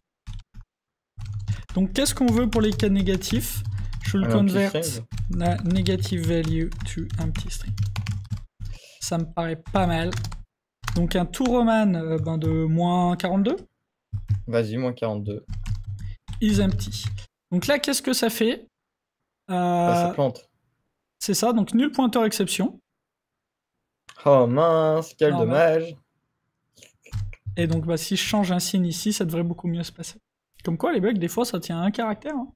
Donc qu'est-ce qu'on veut pour les cas négatifs? Je le convert la negative value to empty string. Ça me paraît pas mal. Donc un toRoman de moins 42. Vas-y, moins 42. Is empty. Donc là, qu'est-ce que ça fait? Ça plante. C'est ça, donc nul pointeur exception. Oh mince, quel dommage. Et donc si je change un signe ici, ça devrait beaucoup mieux se passer. Comme quoi, les bugs, des fois, ça tient à un caractère. Hein.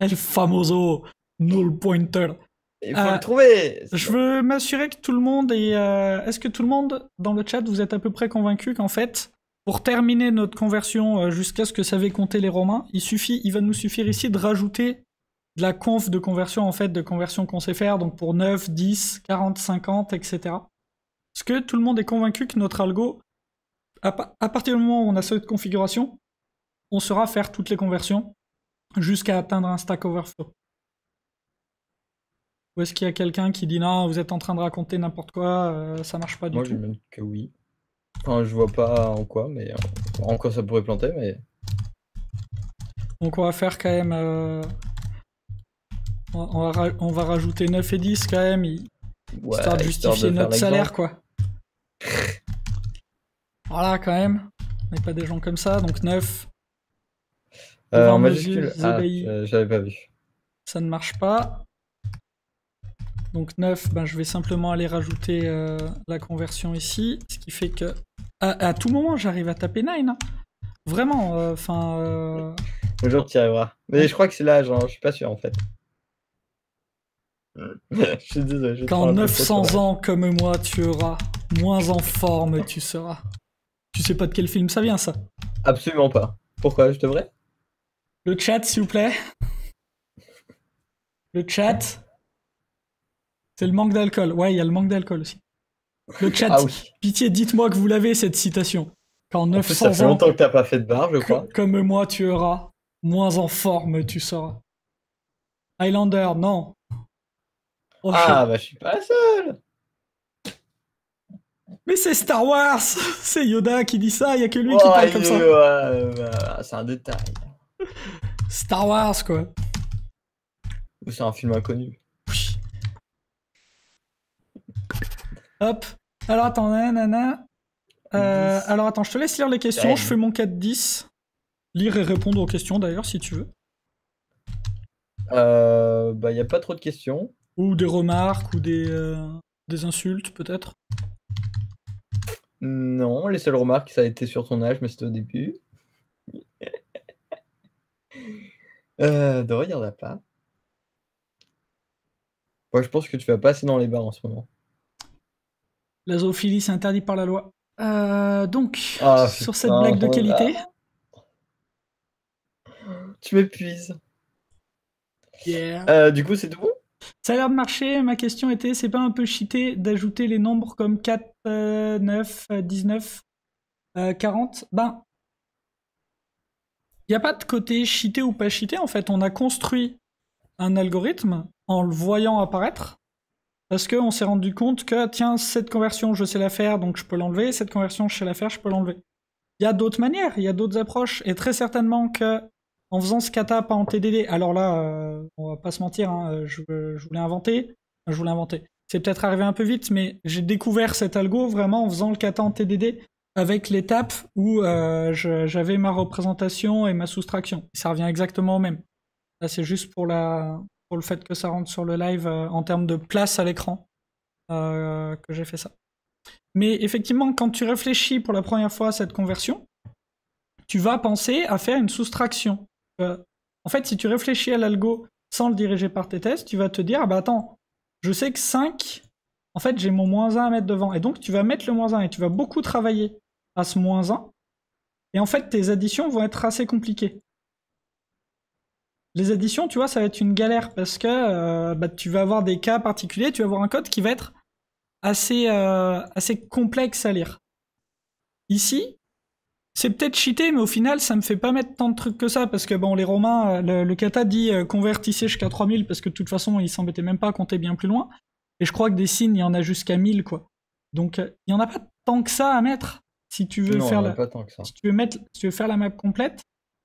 El famoso null pointer. Il faut le trouver. Je veux m'assurer que tout le monde est... Est-ce que tout le monde, dans le chat, vous êtes à peu près convaincu qu'en fait, pour terminer notre conversion jusqu'à ce que savaient compter les Romains, il va nous suffire ici de rajouter de la conf de conversion, en fait, de conversion qu'on sait faire, donc pour 9, 10, 40, 50, etc. Est-ce que tout le monde est convaincu que notre algo, à partir du moment où on a cette configuration, on saura faire toutes les conversions jusqu'à atteindre un Stack Overflow? Ou est-ce qu'il y a quelqu'un qui dit non, vous êtes en train de raconter n'importe quoi, ça marche pas du Moi, tout? je me dis que oui. Enfin, je vois pas en quoi, mais en quoi ça pourrait planter, mais... Donc on va faire quand même... on va rajouter 9 et 10 quand même, Ouais, histoire de justifier de faire notre salaire, l'exemple. quoi. Voilà, quand même. On n'est pas des gens comme ça, donc 9. En Devant nos majuscule. yeux Ah, ébahis. j'avais pas vu. Ça ne marche pas. Donc 9, ben, je vais simplement aller rajouter la conversion ici, ce qui fait que à tout moment j'arrive à taper 9. Hein. Vraiment, enfin... Le jour tu y arriveras. Mais je crois que c'est l'âge, hein, je suis pas sûr en fait. Je suis désolé. Je Quand 900 ans comme moi tu auras, moins en forme tu seras. Tu sais pas de quel film ça vient, ça? Absolument pas. Pourquoi je devrais? Le chat, s'il vous plaît. Le chat. C'est le manque d'alcool. Ouais, il y a le manque d'alcool aussi. Le chat, Ah oui. pitié, dites-moi que vous l'avez, cette citation. Quand 900 En plus, ça fait ans longtemps que t'as pas fait de barbe, je crois. comme moi tu auras, moins en forme tu seras. Highlander, non. Oh, Ah, bah je suis pas la seule. Mais c'est Star Wars. C'est Yoda qui dit ça, il y a que lui qui parle comme ça. Ouais, c'est un détail. Star Wars, quoi. C'est un film inconnu. Oui. Hop. Alors attends, nanana. Alors attends, je te laisse lire les questions, Ouais. je fais mon 4-10. Lire et répondre aux questions d'ailleurs, si tu veux. Bah y a pas trop de questions. Ou des remarques, ou des insultes, peut-être. Non, les seules remarques, ça a été sur ton âge, mais c'était au début. De il y en a pas. Ouais, je pense que tu vas passer dans les bars en ce moment. La zoophilie, c'est interdit par la loi. Donc, Ah, sur cette putain, blague de qualité. Tu m'épuises. Yeah. Du coup, c'est tout? Ça a l'air de marcher. Ma question était, c'est pas un peu cheaté d'ajouter les nombres comme 4, 9, 19, 40? Ben, il n'y a pas de côté cheaté ou pas cheaté. En fait, on a construit un algorithme en le voyant apparaître. Parce qu'on s'est rendu compte que, tiens, cette conversion, je sais la faire, donc je peux l'enlever. Cette conversion, je sais la faire, je peux l'enlever. Il y a d'autres manières, il y a d'autres approches. Et très certainement que, en faisant ce kata pas en TDD, alors là, on va pas se mentir, hein, je voulais inventer. Je voulais inventer. C'est peut-être arrivé un peu vite, mais j'ai découvert cet algo vraiment en faisant le kata en TDD avec l'étape où j'avais ma représentation et ma soustraction. Ça revient exactement au même. Là, c'est juste pour le fait que ça rentre sur le live en termes de place à l'écran que j'ai fait ça. Mais effectivement, quand tu réfléchis pour la première fois à cette conversion, tu vas penser à faire une soustraction. En fait, si tu réfléchis à l'algo sans le diriger par tes tests, tu vas te dire, ah bah attends, je sais que 5, en fait, j'ai mon moins 1 à mettre devant. Et donc, tu vas mettre le moins 1 et tu vas beaucoup travailler à ce moins 1. Et en fait, tes additions vont être assez compliquées. Les additions, tu vois, ça va être une galère parce que tu vas avoir des cas particuliers, tu vas avoir un code qui va être assez complexe à lire. Ici, c'est peut-être cheaté, mais au final, ça me fait pas mettre tant de trucs que ça parce que bon, les Romains, le kata dit convertissez jusqu'à 3000 parce que de toute façon, ils s'embêtaient même pas à compter bien plus loin. Et je crois que des signes, il y en a jusqu'à 1000, quoi. Donc, il y en a pas tant que ça à mettre si tu veux pas tant que ça. si tu veux faire la map complète,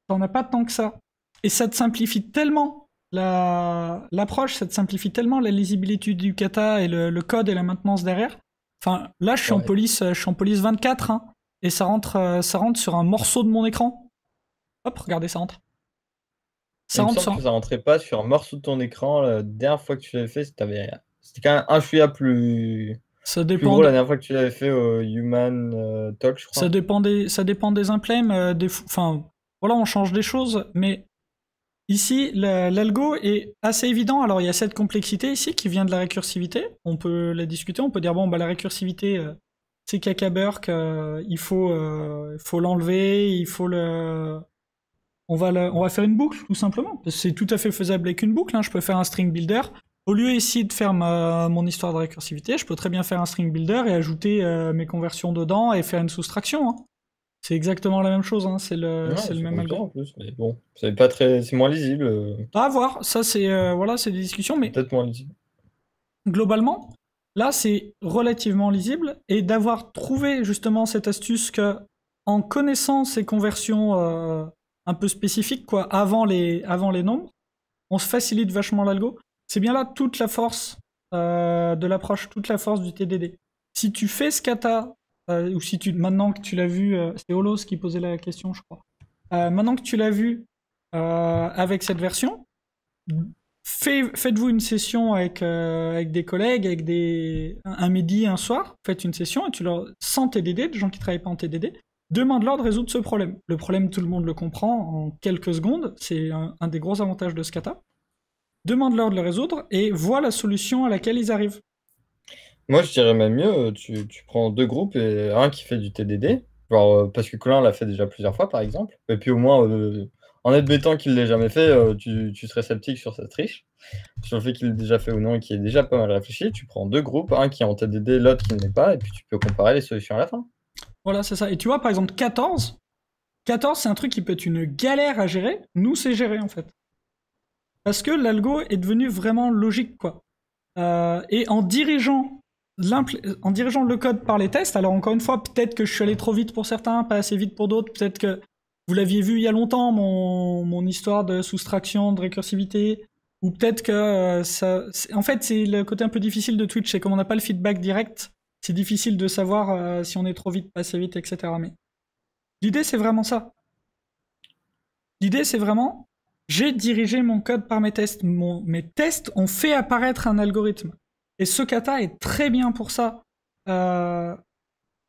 t'en as pas tant que ça. Et ça te simplifie tellement l'approche, ça te simplifie tellement la lisibilité du kata et le code et la maintenance derrière. Enfin, là, je suis en police 24, hein, et ça rentre sur un morceau de mon écran. Hop, regardez, ça rentre. Ça rentre sur... que ça rentrait pas sur un morceau de ton écran. La dernière fois que tu l'avais fait, c'était quand même un chouïa plus... Ça dépend. Plus gros la dernière fois que tu l'avais fait au Human Talk, je crois. Ça dépend des implèmes. Enfin, voilà, on change des choses, mais Ici, l'algo est assez évident. Alors, il y a cette complexité ici qui vient de la récursivité. On peut la discuter. On peut dire, bon, bah, la récursivité, c'est cacaburk, faut l'enlever, on va faire une boucle, tout simplement. C'est tout à fait faisable avec une boucle, hein. Je peux faire un string builder. Au lieu ici de faire mon histoire de récursivité, je peux très bien faire un string builder et ajouter mes conversions dedans et faire une soustraction, hein. C'est exactement la même chose, hein. C'est le Ouais, c'est même content algo. en plus, mais bon, c'est pas très, c'est moins lisible, À voir, ça c'est voilà, c'est des discussions, mais peut-être moins lisible. globalement, là c'est relativement lisible et d'avoir trouvé justement cette astuce que en connaissant ces conversions un peu spécifiques quoi, avant les nombres, on se facilite vachement l'algo. C'est bien là toute la force de l'approche, toute la force du TDD. Si tu fais ce kata, ou si tu maintenant que tu l'as vu, c'est Holos qui posait la question, je crois. Maintenant que tu l'as vu avec cette version, faites-vous une session avec des collègues, un midi, un soir, faites une session et tu leur, sans TDD, des gens qui travaillent pas en TDD, demande-leur de résoudre ce problème. Le problème, tout le monde le comprend en quelques secondes, c'est un des gros avantages de ce kata. Demande-leur de le résoudre et vois la solution à laquelle ils arrivent. Moi, je dirais même mieux, tu prends deux groupes et un qui fait du TDD, genre, parce que Colin l'a fait déjà plusieurs fois, par exemple, et puis au moins, en admettant qu'il ne l'ait jamais fait, tu serais sceptique sur sa triche, sur le fait qu'il l'ait déjà fait ou non et qui est déjà pas mal réfléchi. Tu prends deux groupes, un qui est en TDD, l'autre qui ne l'est pas, et puis tu peux comparer les solutions à la fin. Voilà, c'est ça. Et tu vois, par exemple, 14, c'est un truc qui peut être une galère à gérer. Nous, c'est géré, en fait. Parce que l'algo est devenu vraiment logique, quoi. Et en dirigeant le code par les tests, alors encore une fois, peut-être que je suis allé trop vite pour certains, pas assez vite pour d'autres, peut-être que vous l'aviez vu il y a longtemps, mon histoire de soustraction, de récursivité, ou peut-être que en fait, c'est le côté un peu difficile de Twitch, c'est comme on n'a pas le feedback direct, c'est difficile de savoir si on est trop vite, pas assez vite, etc. Mais l'idée, c'est vraiment ça. L'idée, c'est vraiment, j'ai dirigé mon code par mes tests. Mes tests ont fait apparaître un algorithme. Et ce kata est très bien pour ça. Il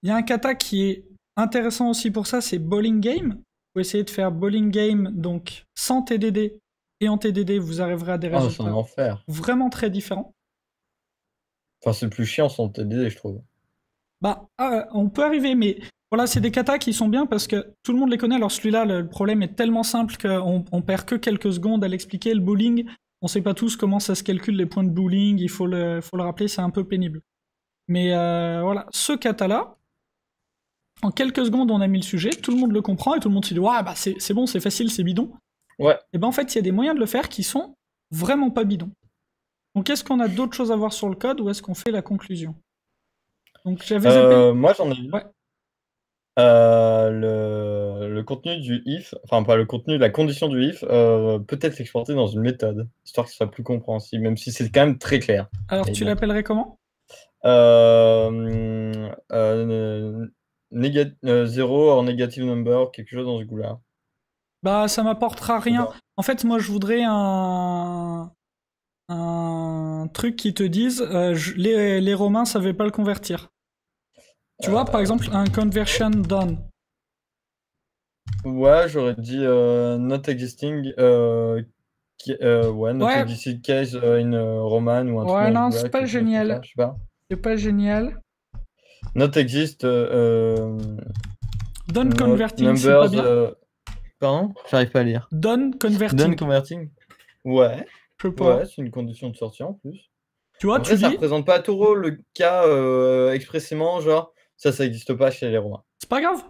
y a un kata qui est intéressant aussi pour ça, c'est Bowling Game. Vous essayez de faire Bowling Game donc sans TDD et en TDD, vous arriverez à des Ah, c'est un résultats enfer. vraiment très différents. Enfin, c'est plus chiant sans TDD, je trouve. Bah, on peut arriver, mais voilà, c'est des katas qui sont bien parce que tout le monde les connaît. Alors celui-là, le problème est tellement simple qu'on perd que quelques secondes à l'expliquer. Le bowling, on sait pas tous comment ça se calcule les points de bowling. Il faut faut le rappeler, c'est un peu pénible. Mais voilà, ce kata-là, en quelques secondes, on a mis le sujet, tout le monde le comprend et tout le monde se dit ouais, bah c'est bon, c'est facile, c'est bidon. Ouais. Et ben en fait, il y a des moyens de le faire qui sont vraiment pas bidons. Donc est-ce qu'on a d'autres choses à voir sur le code ou est-ce qu'on fait la conclusion? Donc j'avais zappé. Moi, j'en ai une. Ouais. Le contenu du if, enfin pas le contenu, la condition du if peut être exporté dans une méthode, histoire que ce soit plus compréhensible, même si c'est quand même très clair. Alors Mais tu bon. l'appellerais comment? Zero or negative number, quelque chose dans ce goût-là. Bah ça m'apportera Je sais rien. pas. En fait, moi je voudrais un truc qui te dise les Romains savaient pas le convertir. Tu vois, par exemple, un conversion done. Ouais, j'aurais dit not existing, ouais, not Ouais, existing case in Roman ou un truc ouais, dans ce non, goût-là, c'est pas quelque chose comme ça, génial. je sais pas. C'est pas génial. Not exist, Done not converting, c'est pas numbers, bien. pardon? J'arrive pas à lire. Done Done converting. converting? Ouais, Je sais ouais, pas. c'est une condition de sortie en plus. Tu vois, tu Après, ça dis, représente pas trop le cas expressément, genre, ça existe pas chez les Romains. c'est pas grave.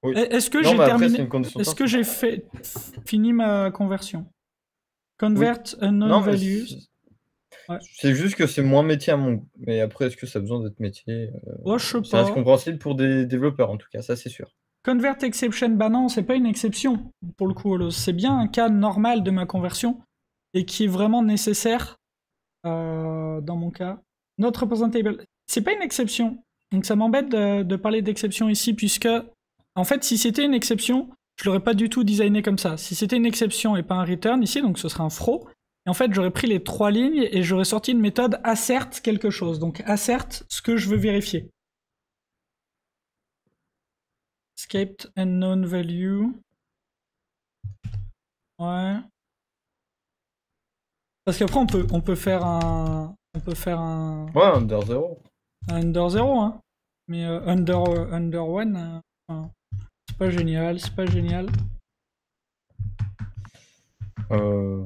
Oui. Est-ce que Non, j'ai mais après, c'est une terminé? condition de Est-ce que sortie. j'ai fini ma conversion? Oui. Convert unknown Non, mais values. Ouais. c'est juste que c'est moins métier à mon goût. Mais après, est-ce que ça a besoin d'être métier? Ouais, je sais Ça reste pas. compréhensible pour des développeurs, en tout cas, ça c'est sûr. Convert exception, bah non, c'est pas une exception pour le coup, Holos. C'est bien un cas normal de ma conversion et qui est vraiment nécessaire dans mon cas. Not representable, c'est pas une exception. Donc ça m'embête de parler d'exception ici puisque, en fait, si c'était une exception, je l'aurais pas du tout designé comme ça. Si c'était une exception et pas un return ici, donc ce serait un throw. Et en fait, j'aurais pris les trois lignes et j'aurais sorti une méthode assert quelque chose. Donc assert ce que je veux vérifier. Escaped unknown value. Ouais. Parce qu'après, on peut faire un. On peut faire un. Ouais, Under Zero. Un Under 0, hein. Mais Under 1, enfin, c'est pas génial, c'est pas génial. Euh...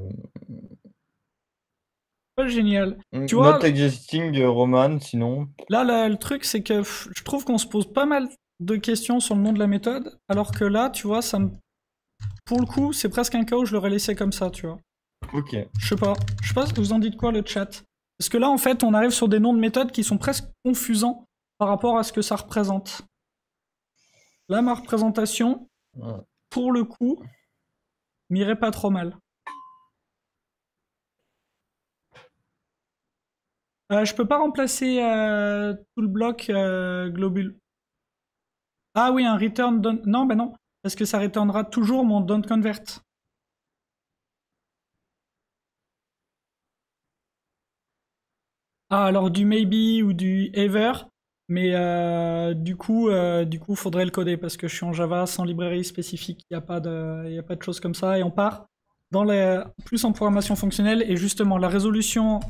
Pas génial. Tu Not vois, existing Roman, sinon. là, le truc, c'est que je trouve qu'on se pose pas mal de questions sur le nom de la méthode, alors que là, tu vois, pour le coup, c'est presque un cas où je l'aurais laissé comme ça, tu vois. Ok. Je sais pas. Je sais pas, vous en dites quoi, le chat? Parce que là, en fait, on arrive sur des noms de méthodes qui sont presque confusants par rapport à ce que ça représente. Là, ma représentation, Ouais. pour le coup, m'irait pas trop mal. Je peux pas remplacer tout le bloc globule. Ah oui, un return don't... Non, bah non, parce que ça returnera toujours mon don't convert. Ah, alors du maybe ou du ever, mais du coup, faudrait le coder parce que je suis en Java sans librairie spécifique. Il y a pas de choses comme ça et on part dans plus en programmation fonctionnelle et justement la résolution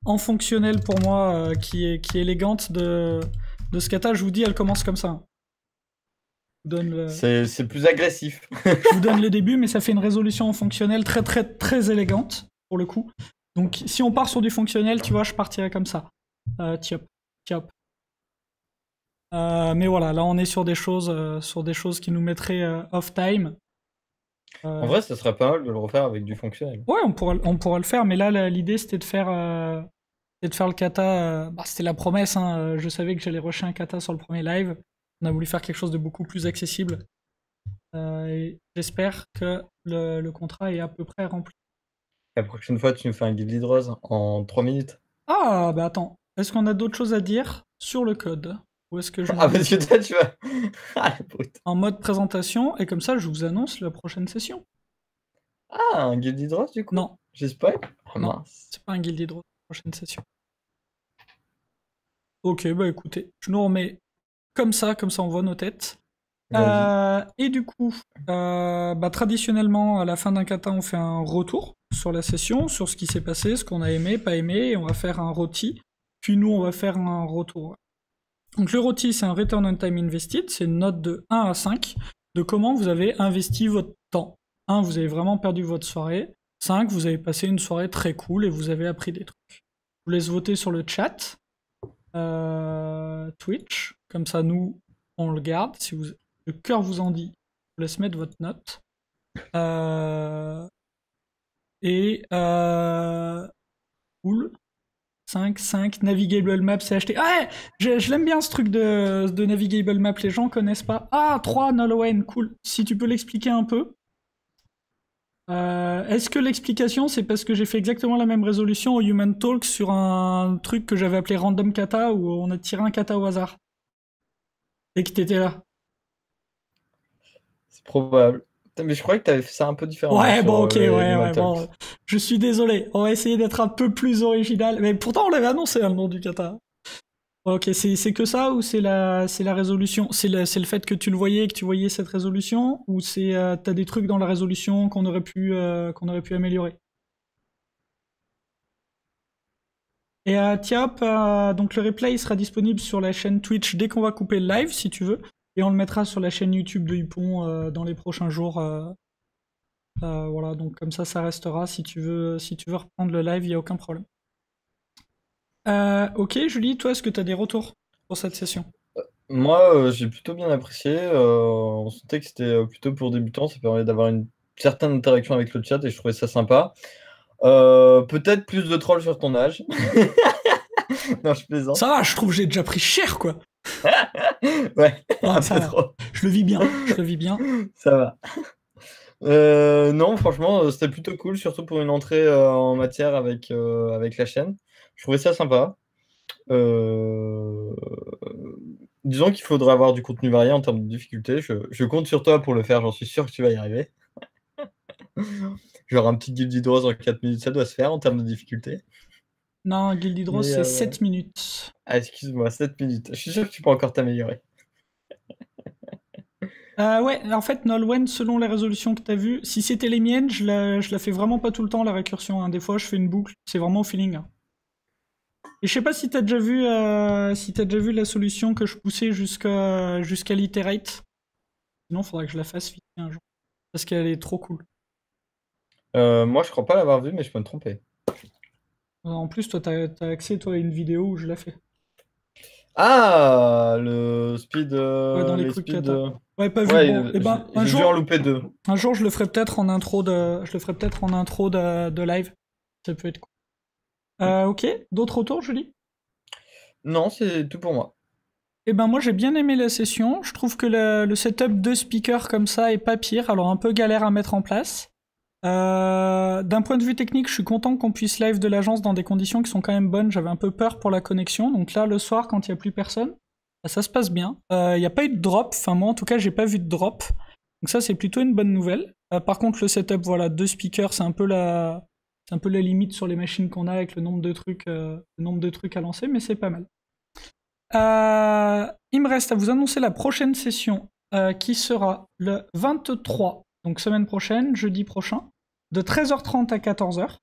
en fonctionnel pour moi qui est élégante de ce kata. Je vous dis, elle commence comme ça. C'est plus agressif. Je vous donne le début, mais ça fait une résolution en fonctionnel très très très élégante pour le coup. Donc si on part sur du fonctionnel, tu vois, je partirais comme ça. Tiop, tiop. Mais voilà, là on est sur des choses qui nous mettraient off time. En vrai, ça serait pas mal de le refaire avec du fonctionnel. Ouais, on pourra le faire, mais là l'idée c'était de faire le kata. Bah, c'était la promesse, hein, je savais que j'allais rusher un kata sur le premier live. On a voulu faire quelque chose de beaucoup plus accessible. Et j'espère que le contrat est à peu près rempli. La prochaine fois, tu nous fais un Guilty Rose en 3 minutes. Ah, bah attends, est-ce qu'on a d'autres choses à dire sur le code? Ou est-ce que je Ah, parce que toi, tu vas. Ah, la brute. en mode présentation et comme ça je vous annonce la prochaine session? Ah, un Guilty Rose, du coup? Non, J'ai spoil? Ah, non, mince. c'est pas un guilty draw, prochaine session. Ok, bah écoutez, je nous remets comme ça on voit nos têtes. Vas-y. Et du coup, bah, traditionnellement, à la fin d'un kata, on fait un retour sur la session, sur ce qui s'est passé, ce qu'on a aimé, pas aimé, et on va faire un roti. Puis nous, on va faire un retour. Donc le roti, c'est un return on time invested, c'est une note de 1 à 5 de comment vous avez investi votre temps. 1, vous avez vraiment perdu votre soirée. 5, vous avez passé une soirée très cool et vous avez appris des trucs. Je vous laisse voter sur le chat. Twitch, comme ça nous, on le garde. Si le cœur vous en dit, je vous laisse mettre votre note. Cool. 5, Navigable Map, c'est acheté. Ah, ouais, je l'aime bien ce truc de Navigable Map, les gens connaissent pas. Ah, 3, Nolwenn, cool. Si tu peux l'expliquer un peu. Est-ce que l'explication, c'est parce que j'ai fait exactement la même résolution au Human Talk sur un truc que j'avais appelé Random Kata, où on a tiré un kata au hasard et que t'étais là? C'est probable. Putain, mais je croyais que t'avais fait ça un peu différemment Ouais, sur bon, ok, ouais, Human ouais, bon. Talks. Je suis désolé. On va essayer d'être un peu plus original. Mais pourtant, on l'avait annoncé, hein, le nom du kata. Ok, c'est que ça ou c'est la résolution? C'est le fait que tu le voyais et que tu voyais cette résolution? Ou t'as des trucs dans la résolution qu'on aurait pu améliorer? Et Tiap, donc le replay sera disponible sur la chaîne Twitch dès qu'on va couper le live, si tu veux. Et on le mettra sur la chaîne YouTube de Yupon dans les prochains jours. Voilà, donc comme ça restera. Si tu veux reprendre le live, il n'y a aucun problème. Ok, Julie, toi, est-ce que tu as des retours pour cette session? Moi, j'ai plutôt bien apprécié. On sentait que c'était plutôt pour débutants. Ça permet d'avoir une certaine interaction avec le chat et je trouvais ça sympa. Peut-être plus de trolls sur ton âge. Non, je plaisante. Ça va, je trouve que j'ai déjà pris cher, quoi. Ouais, Non, un ça peu va. trop. Je le vis bien, je le vis bien. Ça va. Non, franchement, c'était plutôt cool, surtout pour une entrée en matière avec la chaîne. Je trouvais ça sympa. Disons qu'il faudra avoir du contenu varié en termes de difficulté. Je compte sur toi pour le faire, j'en suis sûr que tu vas y arriver. Genre un petit Guilty Draws en 4 minutes, ça doit se faire en termes de difficulté. Non, Guilty Draws, Mais c'est 7 minutes. ah, excuse-moi, 7 minutes. Je suis sûr que tu peux encore t'améliorer. Ouais, en fait, Nolwenn, selon les résolutions que t'as vues, si c'était les miennes, je la fais vraiment pas tout le temps, la récursion, hein. Des fois, je fais une boucle, c'est vraiment au feeling, hein. Et je sais pas si t'as déjà vu la solution que je poussais jusqu'à l'iterate. Sinon, faudrait que je la fasse vite un jour. Parce qu'elle est trop cool. Moi, je crois pas l'avoir vu, mais je peux me tromper. En plus, toi, t'as accès, toi, à une vidéo où je la fais. Ah, le speed, Ouais, dans les les trucs speed. kata. Ouais, pas vu. Ouais, Bon, et ben, j'ai dû en louper deux. un jour, je le ferai peut-être en intro de live. Ça peut être cool. Ok. D'autres retours, Julie? Non, c'est tout pour moi. Eh ben, moi, j'ai bien aimé la session. Je trouve que le setup de speakers comme ça est pas pire. Alors, un peu galère à mettre en place. D'un point de vue technique, je suis content qu'on puisse live de l'agence dans des conditions qui sont quand même bonnes. J'avais un peu peur pour la connexion. Donc là, le soir, quand il n'y a plus personne, bah, ça se passe bien. Il n'y a pas eu de drop. Enfin, moi, en tout cas, j'ai pas vu de drop. Donc ça, c'est plutôt une bonne nouvelle. Par contre, le setup, voilà, deux speakers, c'est un peu la limite sur les machines qu'on a avec le nombre de trucs à lancer, mais c'est pas mal. Il me reste à vous annoncer la prochaine session qui sera le 23, donc semaine prochaine, jeudi prochain, de 13h30 à 14h.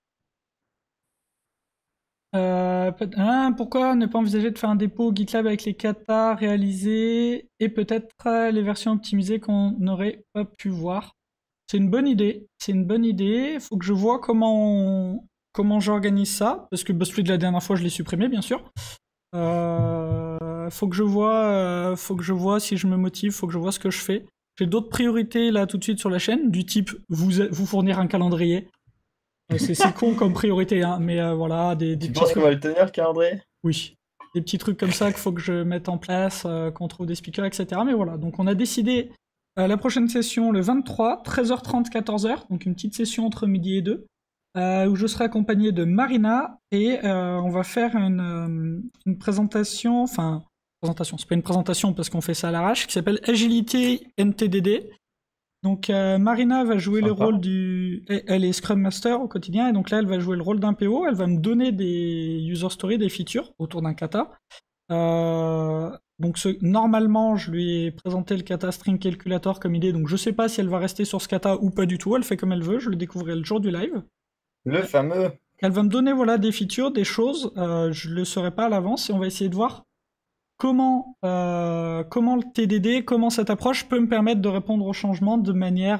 Pourquoi ne pas envisager de faire un dépôt GitLab avec les katas réalisés et peut-être les versions optimisées qu'on n'aurait pas pu voir? C'est une bonne idée. C'est une bonne idée. Il faut que je vois comment j'organise ça. Parce que celui de la dernière fois, je l'ai supprimé, bien sûr. Faut que je vois si je me motive, faut que je vois ce que je fais. J'ai d'autres priorités là tout de suite sur la chaîne, du type vous fournir un calendrier. C'est con comme priorité, hein, mais voilà, des Tu petits penses qu'on va trucs. le tenir, le calendrier? Oui, des petits trucs comme ça qu'il faut que je mette en place, qu'on trouve des speakers, etc. Mais voilà, donc on a décidé la prochaine session le 23, 13h30, 14h, donc une petite session entre midi et 2, où je serai accompagné de Marina et on va faire une présentation, enfin, présentation, c'est pas une présentation parce qu'on fait ça à l'arrache, qui s'appelle Agility NTDD. Donc Marina va jouer le rôle Sympa. Elle est Scrum Master au quotidien, et donc là elle va jouer le rôle d'un PO, elle va me donner des user stories, des features autour d'un kata. Donc normalement je lui ai présenté le kata String Calculator comme idée, donc je sais pas si elle va rester sur ce kata ou pas du tout, elle fait comme elle veut, je le découvrirai le jour du live. Le fameux. Elle va me donner voilà des features, des choses, je le saurai pas à l'avance, et on va essayer de voir comment le TDD, comment cette approche peut me permettre de répondre aux changements de manière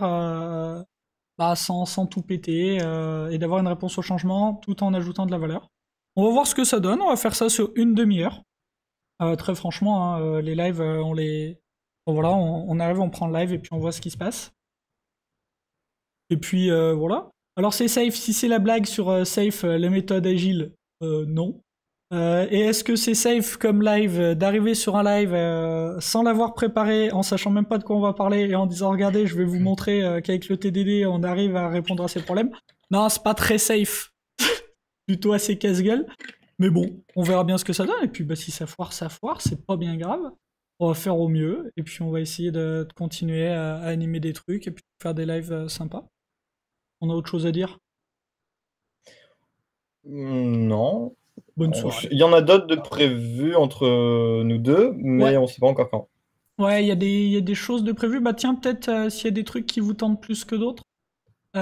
sans tout péter et d'avoir une réponse au changement tout en ajoutant de la valeur. On va voir ce que ça donne, on va faire ça sur une demi-heure. Très franchement, hein, les lives, bon, voilà, on arrive, on prend le live et puis on voit ce qui se passe. Et puis voilà. Alors c'est safe, si c'est la blague sur safe, la méthode agile, non. Et est-ce que c'est safe comme live d'arriver sur un live sans l'avoir préparé, en sachant même pas de quoi on va parler et en disant regardez, je vais vous montrer qu'avec le TDD on arrive à répondre à ces problèmes? Non, c'est pas très safe, plutôt assez casse-gueule. Mais bon, on verra bien ce que ça donne. Et puis bah, si ça foire, c'est pas bien grave. On va faire au mieux et puis on va essayer de continuer à animer des trucs et puis faire des lives sympas. On a autre chose à dire? Non. Bonne soirée. Il y en a d'autres de prévus entre nous deux, Ouais, mais on sait pas encore quand. ouais, il y a des choses de prévues. Bah tiens, peut-être s'il y a des trucs qui vous tentent plus que d'autres. Il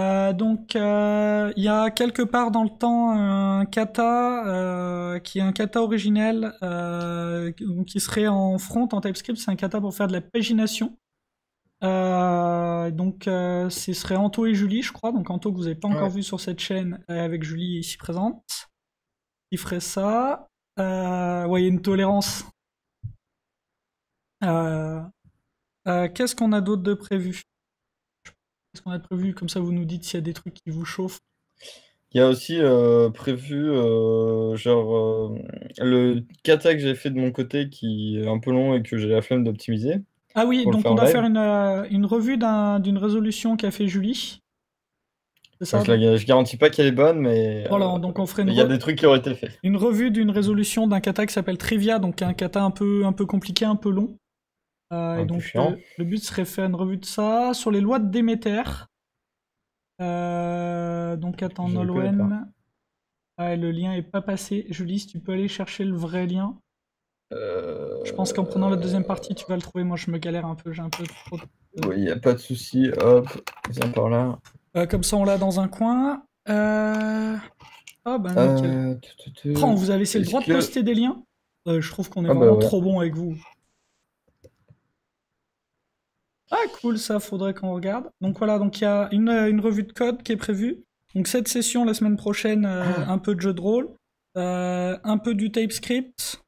y a quelque part dans le temps un kata qui est un kata originel qui serait en front en TypeScript. C'est un kata pour faire de la pagination. Ce serait Anto et Julie, je crois. Donc Anto que vous n'avez pas encore Ouais. vu sur cette chaîne avec Julie ici présente. Qui ferait ça. Ouais, il y a une tolérance. Euh, Qu'est-ce qu'on a d'autre de prévu? Qu'est-ce qu'on a de prévu? Comme ça, vous nous dites s'il y a des trucs qui vous chauffent. Il y a aussi prévu le kata que j'ai fait de mon côté qui est un peu long et que j'ai la flemme d'optimiser Ah oui, pour le donc faire on en doit faire live. une revue d'une résolution qu'a fait Julie. C'est Enfin, ça? Donc, je garantis pas qu'elle est bonne, mais voilà, donc on ferait il y a des trucs qui auraient été faits. une revue d'une résolution d'un kata qui s'appelle Trivia, donc un kata un peu compliqué, un peu long. Et Un peu donc chiant. le but serait de faire une revue de ça sur les lois de Déméter. Donc attends, Je ne connais pas. Nolwenn. Ah, le lien est pas passé. Julie, si tu peux aller chercher le vrai lien. Je pense qu'en prenant la deuxième partie, tu vas le trouver. Moi, je me galère un peu, j'ai un peu trop. Oui, il n'y a pas de souci. Hop, viens par là. Comme ça, on l'a dans un coin. Ah bah nickel. Oh, on vous a laissé le Est-ce droit de que... poster des liens. Je trouve qu'on est Ah bah vraiment ouais. trop bon avec vous. Ah cool, ça faudrait qu'on regarde. Donc voilà, donc il y a une revue de code qui est prévue. Donc cette session la semaine prochaine, un peu de jeu de rôle, un peu du TypeScript,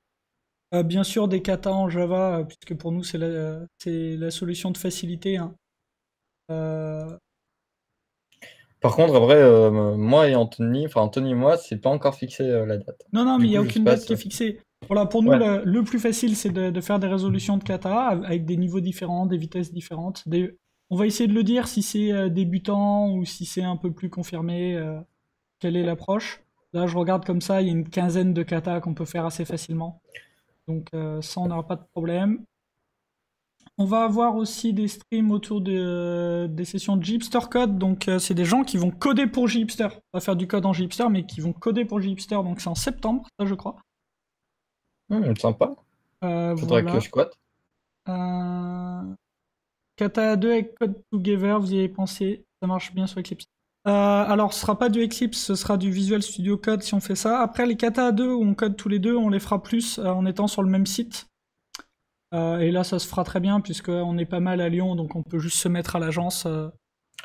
bien sûr des katas en Java, puisque pour nous c'est la solution de facilité, hein. Euh, Par contre, en vrai, moi et Anthony, enfin Anthony et moi, c'est pas encore fixé la date. Non, non, mais Du il n'y a coup, je sais aucune pas date qui si... est fixée. Voilà, pour nous, Ouais. le plus facile, c'est de faire des résolutions de kata avec des niveaux différents, des vitesses différentes. On va essayer de le dire si c'est débutant ou si c'est un peu plus confirmé, quelle est l'approche. Là, je regarde comme ça, il y a une quinzaine de katas qu'on peut faire assez facilement. Donc ça, on n'aura pas de problème. On va avoir aussi des streams autour des sessions de Jeepster Code. Donc c'est des gens qui vont coder pour Jeepster. Pas faire du code en Jeepster, mais qui vont coder pour Jeepster. Donc c'est en septembre, ça je crois. Sympa. Faudrait que Voilà. je squatte. Kata 2 avec Code Together, vous y avez pensé. Ça marche bien sur Eclipse. Alors, ce sera pas du Eclipse, ce sera du Visual Studio Code si on fait ça. Après, les kata 2 où on code tous les deux, on les fera plus en étant sur le même site. Et là, ça se fera très bien puisqu'on est pas mal à Lyon, donc on peut juste se mettre à l'agence. Y a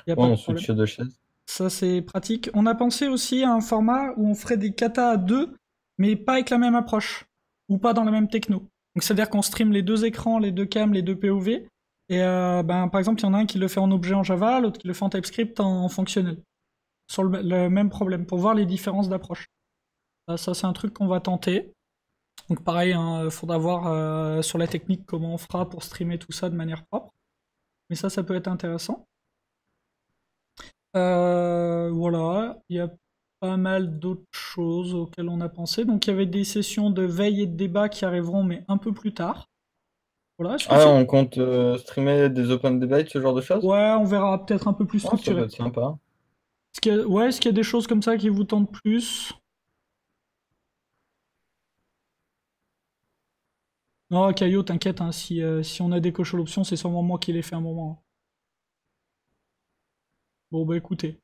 Ouais, pas de on problème. switch de chaise. Ça, c'est pratique. On a pensé aussi à un format où on ferait des kata à deux, mais pas avec la même approche. Ou pas dans la même techno. Donc, c'est-à-dire qu'on stream les deux écrans, les deux cams, les deux POV. Et par exemple, il y en a un qui le fait en objet en Java, l'autre qui le fait en TypeScript en fonctionnel. Sur le même problème, pour voir les différences d'approche. Ça, c'est un truc qu'on va tenter. Donc, pareil, il faudra voir sur la technique comment on fera pour streamer tout ça de manière propre. Mais ça peut être intéressant. Voilà, il y a pas mal d'autres choses auxquelles on a pensé. Donc il y avait des sessions de veille et de débat qui arriveront, mais un peu plus tard. Voilà, est-ce que Ah, c'est... on compte streamer des open debate, ce genre de choses? Ouais, on verra peut-être un peu plus Ah, ça peut structuré. être sympa. Ouais, est-ce qu'il y a des choses comme ça qui vous tentent plus? Non, Caillot, t'inquiète, hein, si on a décoché l'option, c'est sûrement moi qui l'ai fait un moment, hein. Bon, bah écoutez,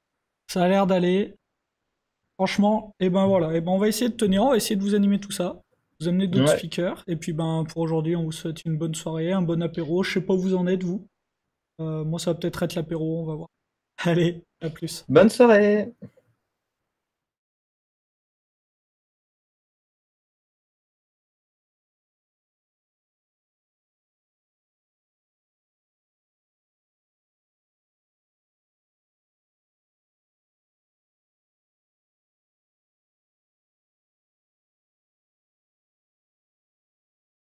ça a l'air d'aller. Franchement, et ben voilà, et ben on va essayer de tenir, on va essayer de vous animer tout ça, vous amener d'autres Ouais. speakers, et puis ben pour aujourd'hui, on vous souhaite une bonne soirée, un bon apéro. Je sais pas où vous en êtes, vous. Moi, ça va peut-être être l'apéro, on va voir. Allez, à plus. Bonne soirée!